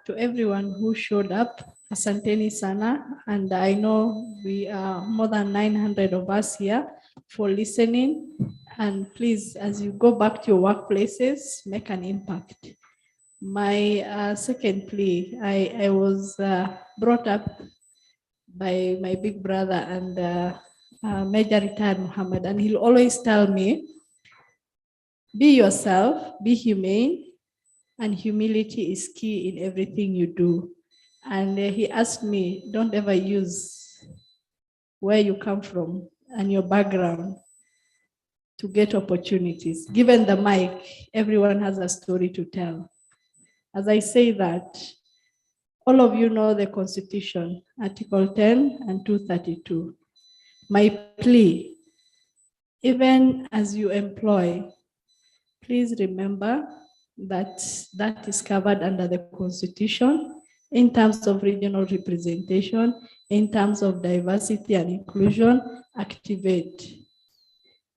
to everyone who showed up, asanteni sana. And I know we are more than 900 of us here for listening. And please, as you go back to your workplaces, make an impact. My second plea, I was brought up by my big brother and Major Retired Muhammad, and he'll always tell me, be yourself, be humane, and humility is key in everything you do. And he asked me, don't ever use where you come from and your background to get opportunities. Given the mic, everyone has a story to tell. As I say that, all of you know the Constitution, Article 10 and 232. My plea, even as you employ, please remember that that is covered under the Constitution in terms of regional representation, in terms of diversity and inclusion. Activate.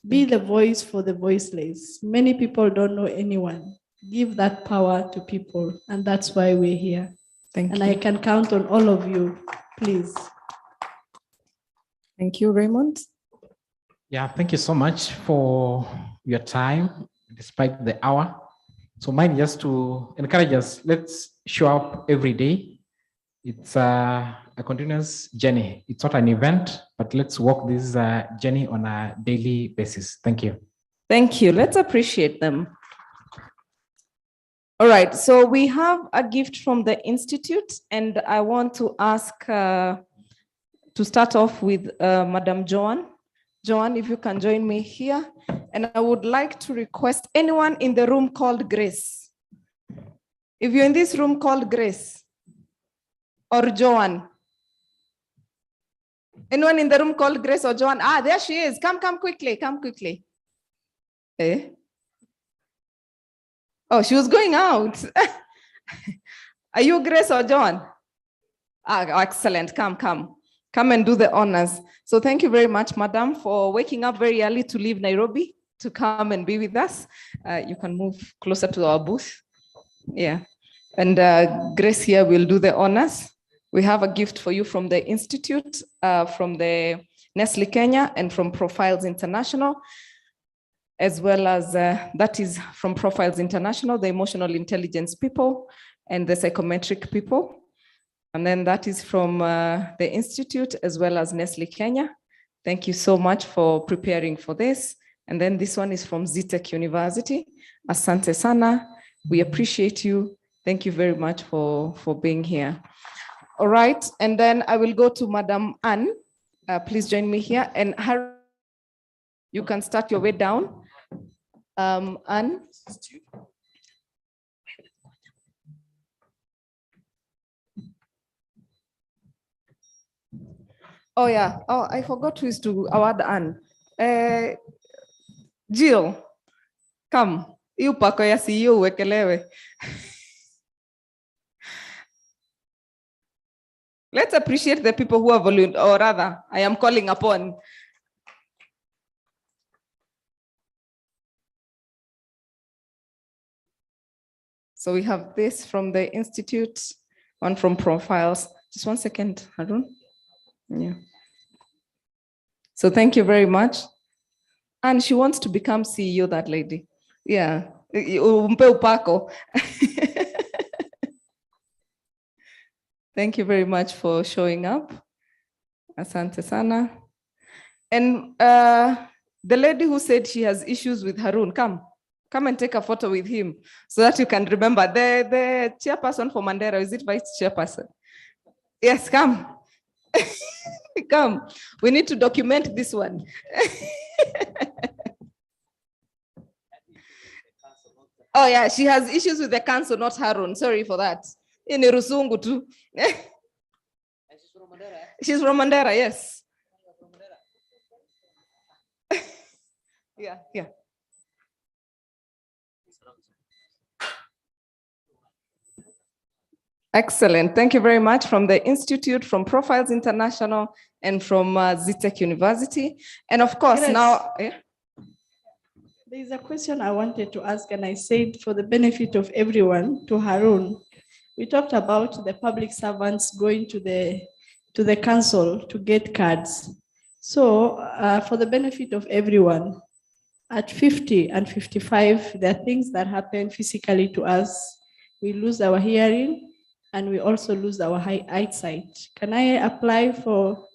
Be the voice for the voiceless. Many people don't know anyone. Give that power to people, and that's why we're here. Thank and you. I can count on all of you, please. Thank you, Raymond. Yeah, thank you so much for your time, despite the hour. So mine just to encourage us, let's show up every day. It's a continuous journey. It's not an event, but let's walk this journey on a daily basis. Thank you. Thank you. Let's appreciate them. All right, so we have a gift from the Institute, and I want to ask to start off with Madam Joan. Joan, if you can join me here. And I would like to request anyone in the room called Grace. If you're in this room called Grace or Joan. Anyone in the room called Grace or Joan? Ah, there she is. Come quickly, come quickly. Eh? Oh, she was going out. Are you Grace or Joan? Ah, excellent. Come and do the honors. So thank you very much, Madam, for waking up very early to leave Nairobi to come and be with us. You can move closer to our booth. Yeah. And Grace here will do the honors. We have a gift for you from the Institute, from the Nestle Kenya, and from Profiles International, as well as that is from Profiles International, the emotional intelligence people and the psychometric people. And then that is from the Institute as well as Nestle Kenya. Thank you so much for preparing for this. And then this one is from Zitec University. Asante sana. We appreciate you. Thank you very much for being here. All right, and then I will go to Madam Anne. Please join me here. And Harry, you can start your way down. Anne. Oh yeah, oh, I forgot who is to award Anne. Jill, come. Hiyo pako ya CEO uwekelewe. Let's appreciate the people who are volunteer, or rather, I am calling upon. So we have this from the Institute, one from Profiles. Just 1 second, Harun. Yeah. So thank you very much. And she wants to become CEO, that lady. Yeah. Umpe upako. Thank you very much for showing up. Asante sana. And the lady who said she has issues with Harun, come and take a photo with him so that you can remember. The chairperson for Mandera, is it vice chairperson? Yes, come. Come. We need to document this one. Oh yeah, she has issues with the council, not Harun. Sorry for that. In Rusungu too. She's from Mandera, yes. Yeah. Excellent. Thank you very much from the Institute, from Profiles International, and from Zitech University. And of course, Grace, now... Yeah? There's a question I wanted to ask, and I said for the benefit of everyone, to Harun. We talked about the public servants going to the council to get cards. So for the benefit of everyone, at 50 and 55, there are things that happen physically to us. We lose our hearing and we also lose our eyesight. Can I apply for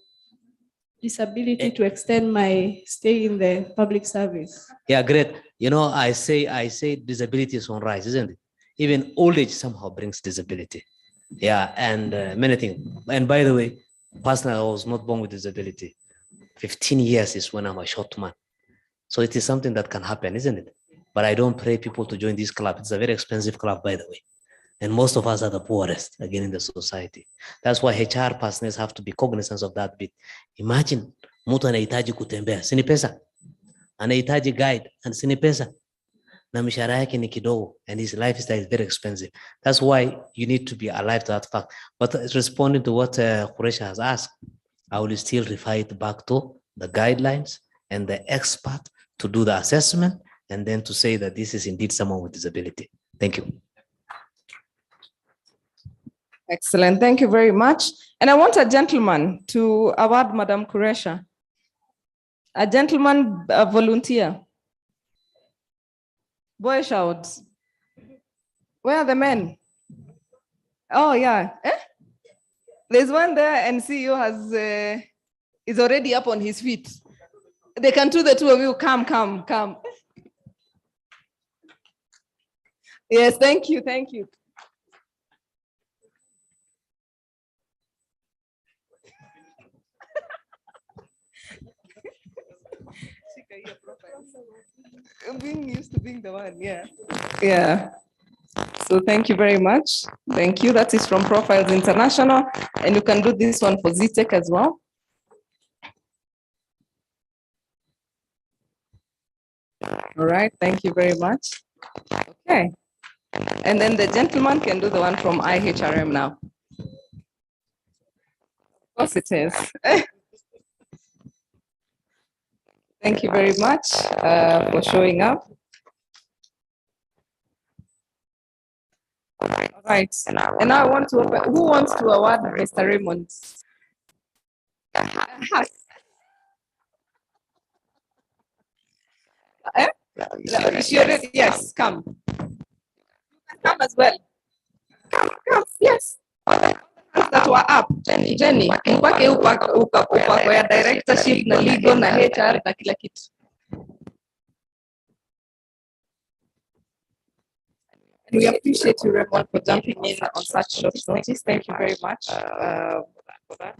disability to extend my stay in the public service? Yeah, great. You know, I say disability is on rise, isn't it? Even old age somehow brings disability. Yeah, and many things. And by the way, personally, I was not born with disability. 15 years is when I'm a short man. So it is something that can happen, isn't it? But I don't pray people to join this club. It's a very expensive club, by the way. And most of us are the poorest, again, in the society. That's why HR partners have to be cognizant of that bit. Imagine, mtu anahitaji kutembea, sini pesa. Anahitaji guide, and sini pesa. Na mishahara yake ni kidogo, and his lifestyle is very expensive. That's why you need to be alive to that fact. But responding to what Quresha has asked, I will still refer it back to the guidelines and the expert to do the assessment, and then to say that this is indeed someone with disability. Thank you. Excellent. Thank you very much. And I want a gentleman to award Madam Quresha. A gentleman, a volunteer. Boy shouts. Where are the men? Oh, yeah. There's one there, and CEO is already up on his feet. They can do the two of you. Come. Yes, thank you. Being used to being the one, yeah. So thank you very much. Thank you. That is from Profiles International, and you can do this one for Zitech as well. All right, thank you very much. Okay, and then the gentleman can do the one from IHRM now. Of course it is. Thank you very much for showing up. All right, and now I want to open, who wants to award Mr. Raymond? Yes, come. Come as well. Come, yes. That were up, Jenny, mpake upako ya directorship na legal na HR na kila kitu. We appreciate you, Raymond, for jumping in on such short notice. Thank you very much for that.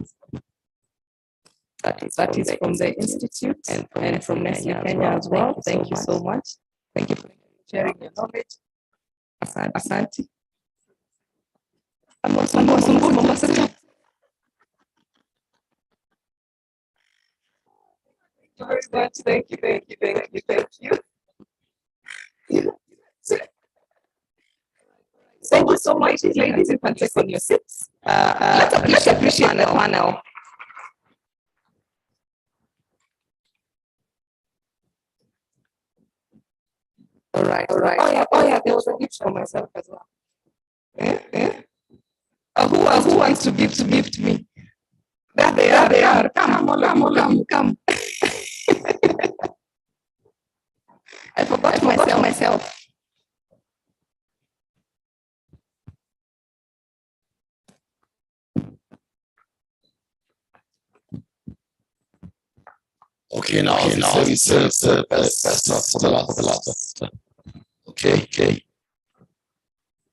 That is from the Institute and from Nestle Kenya as well. Thank you so much. Thank you for sharing your knowledge. Asante. Very much. Thank you. Thank you so much, ladies. You can take on your seats. Let's appreciate the panel. All right. Oh yeah, there was a gift for myself as well. Who wants to gift me? There they are. Come. I forgot myself. Okay, now it's the best for the last. Okay.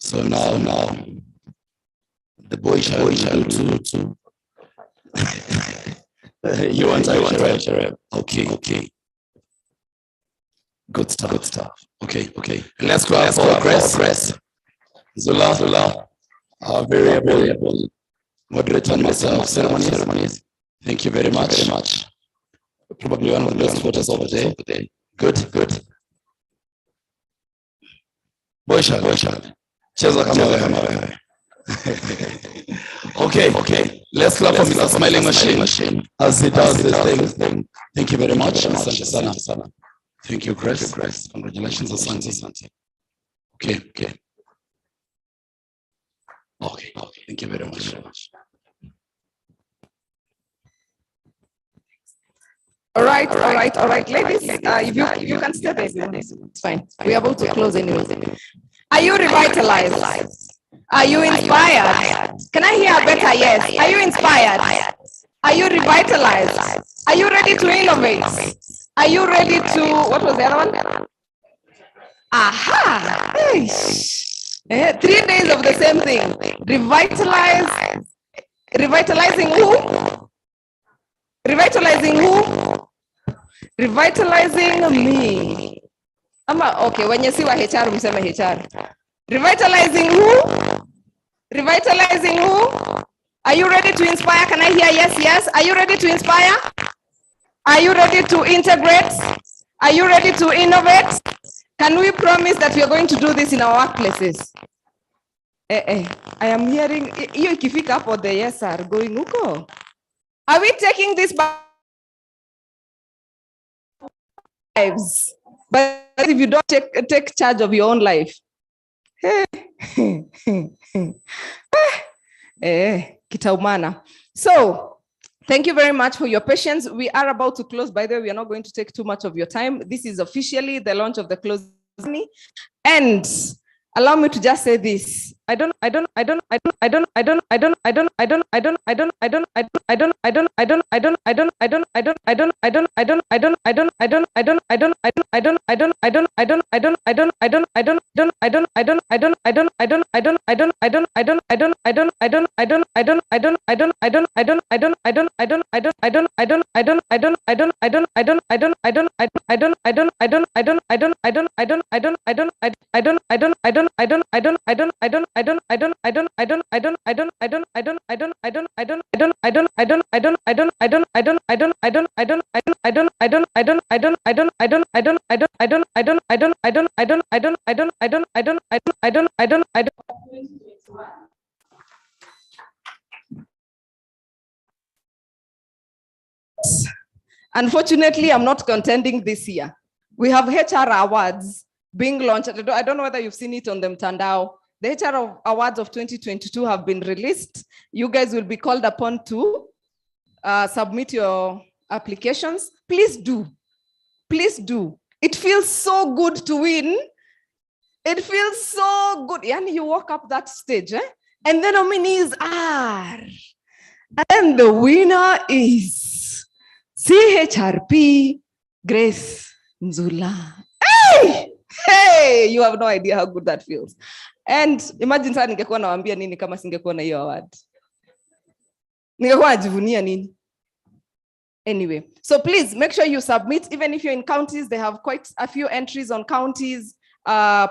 So now the boy shall do. You want HRM? Okay. Good stuff. Okay. And let's go for Grace. Zula, our very able moderator and master of ceremonies. Thank you very much. Probably one of the best photos of the day. Good. Boy shall. Cheza kama. Okay. Let's clap for Mr. Smiling Machine as he does this thing. Thank you very much. Sana. Thank you, Grace. Congratulations, Asante. Okay. Thank you very much. All right, ladies. If you can stay there, it's fine. We're about to close anyway. Are you revitalized? Are you inspired? Can I hear a better yes? Are you inspired? Are you revitalized? Are you ready to innovate? Are you ready to, what was the other one? Aha! 3 days of the same thing. Revitalizing who? Revitalizing me. Okay, when you see what HR, we say HR. Revitalizing who? Are you ready to inspire? Can I hear yes? Are you ready to inspire? Are you ready to integrate? Are you ready to innovate? Can we promise that we are going to do this in our workplaces? I am hearing you ikifika hapo the yes are going huko. Are we taking this by lives? But if you don't take charge of your own life, kitaumana. So thank you very much for your patience. We are about to close. By the way, we are not going to take too much of your time. This is officially the launch of the close. And allow me to just say this. I don't Unfortunately, I'm not contending this year. We have HR awards being launched. I don't know whether you've seen it on the Mtandao. The HR awards of 2022 have been released. You guys will be called upon to submit your applications. Please do. It feels so good to win. It feels so good. Yani you walk up that stage, and the nominees are, and the winner is CHRP Grace Nzula. Hey, you have no idea how good that feels. And imagine sana ningekuwa nawaambia nini kama singekuwa na hiyo award. Ningekuwa najivunia nini? Anyway, so please make sure you submit, even if you're in counties. They have quite a few entries on counties,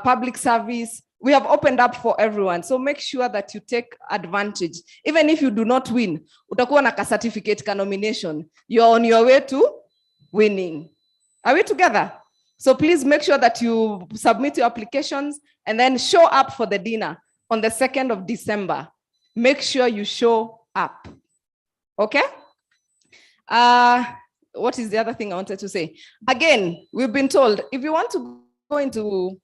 public service. We have opened up for everyone. So make sure that you take advantage. Even if you do not win, utakuwa na ka certificate, ka nomination. You're on your way to winning. Are we together? So please make sure that you submit your applications and then show up for the dinner on the 2nd of December. Make sure you show up. Okay? What is the other thing I wanted to say? Again, we've been told if you want to go into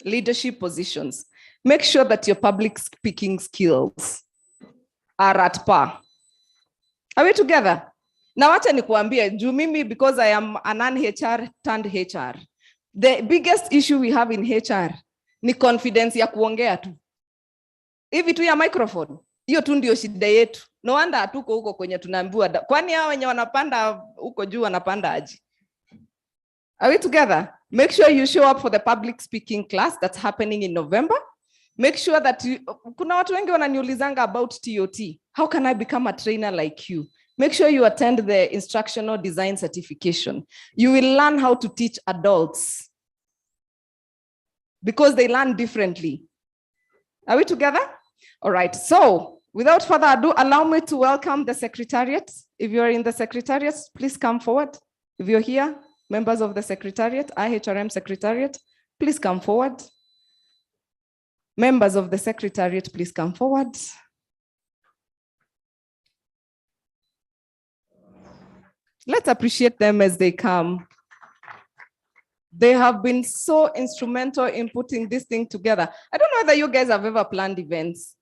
leadership positions, make sure that your public speaking skills are at par. Are we together? Now, wacha nikuambie, juu mimi, because I am a non-HR turned HR, the biggest issue we have in HR ni confidence ya kuongea tu. Hivi tu ya microphone. Hiyo tu ndio shida yetu. No wonder hatuko huko kwenye tunaambiwa. Kwani hao wenye wanapanda huko juu wanapanda aje? Are we together? Make sure you show up for the public speaking class that's happening in November. Make sure that kuna watu wengi wananiulizanga about TOT. How can I become a trainer like you? Make sure you attend the instructional design certification. You will learn how to teach adults because they learn differently. Are we together? All right. So without further ado, allow me to welcome the secretariat. If you're in the secretariat, please come forward. If you're here, members of the secretariat, HRM secretariat, please come forward. Members of the secretariat, please come forward. Let's appreciate them as they come. They have been so instrumental in putting this thing together. I don't know whether you guys have ever planned events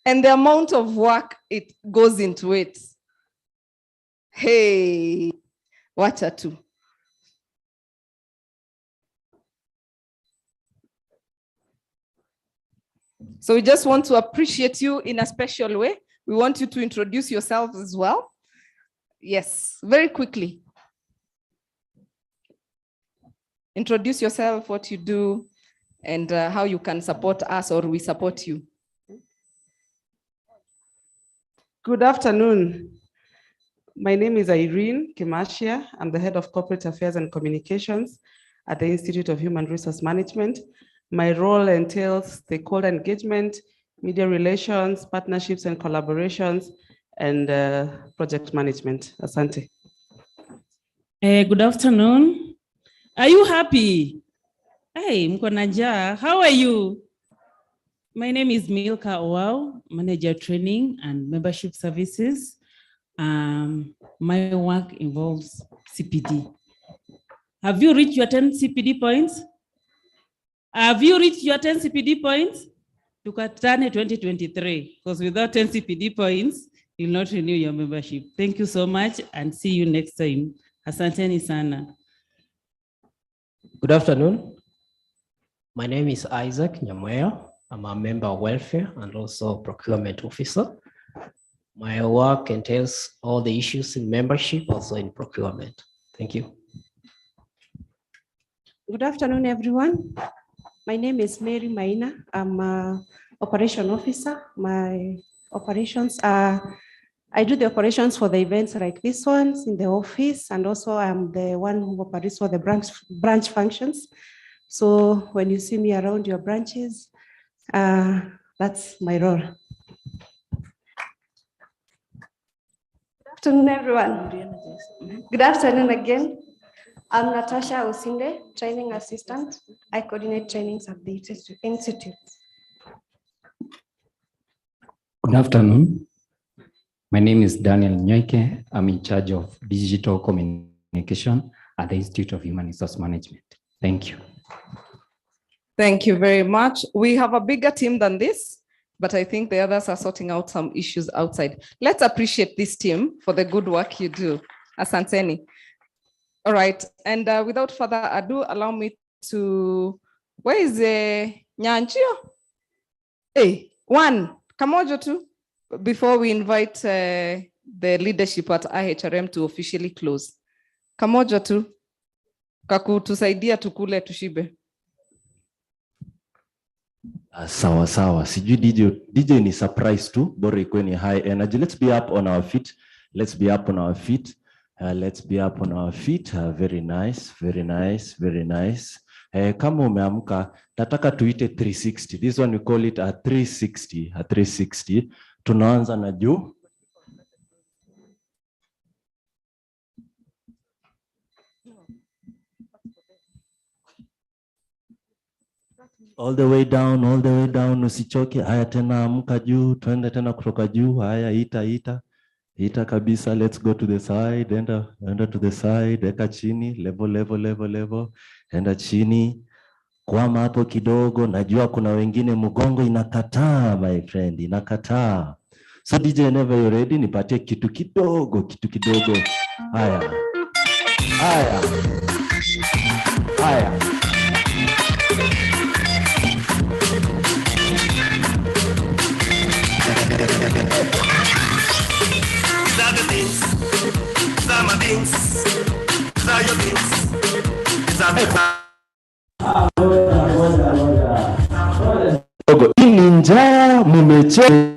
and the amount of work it goes into it. Hey, watch out too. So we just want to appreciate you in a special way. We want you to introduce yourselves as well. Yes, very quickly. Introduce yourself, what you do, and how you can support us or we support you. Good afternoon. My name is Irene Kimashia. I'm the head of corporate affairs and communications at the Institute of Human Resource Management. My role entails stakeholder engagement, media relations, partnerships and collaborations, and project management. Asante. Good afternoon. Are you happy? Hey, mko na njaa. How are you? My name is Milka Owao, Manager Training and Membership Services. My work involves CPD. Have you reached your 10 CPD points? Have you reached your 10 CPD points? Tukatane 2023, because without 10 CPD points, you'll not renew your membership. Thank you so much and see you next time. Asanteni sana. Good afternoon. My name is Isaac Nyamoya. I'm a member of welfare and also procurement officer. My work entails all the issues in membership, also in procurement. Thank you. Good afternoon, everyone. My name is Mary Maina. I'm an operation officer. My operations are, I do the operations for the events like this ones in the office, and also I'm the one who operates for the branch functions. So when you see me around your branches, that's my role. Good afternoon, everyone. Good afternoon again. I'm Natasha Osinde, training assistant. I coordinate trainings at the institute. Good afternoon. My name is Daniel Nyoike. I'm in charge of digital communication at the Institute of Human Resource Management. Thank you. Thank you very much. We have a bigger team than this, but I think the others are sorting out some issues outside. Let's appreciate this team for the good work you do. Asanteni. All right, and without further ado, allow me to, where is Nyanchio? Hey, one, kamojo tu, before we invite the leadership at HRM to officially close. Kamojo tu, kakutusaidia tukule tushibe. Sawa sawa. Sijui DJ ni surprise tu, bora ikuwe ni high energy. Let's be up on our feet. Let's be up on our feet. Let's be up on our feet. Very nice, very nice, very nice. Kama umeamka, nataka tuite 360. This one we call it a 360. A 360. Tunaanza na juu. All the way down, usichoke. Haya tena amka juu, twende tena kutoka juu. Haya ita kabisa. Let's go to the side. Enda to the side, eka chini, level. Enda chini. Kwama hapo kidogo, najua kuna wengine mgongo inakataa, my friend, inakataa. So DJ, whenever you're ready, nipatie kitu kidogo. Haya. Hii ni njaa, mumechoka.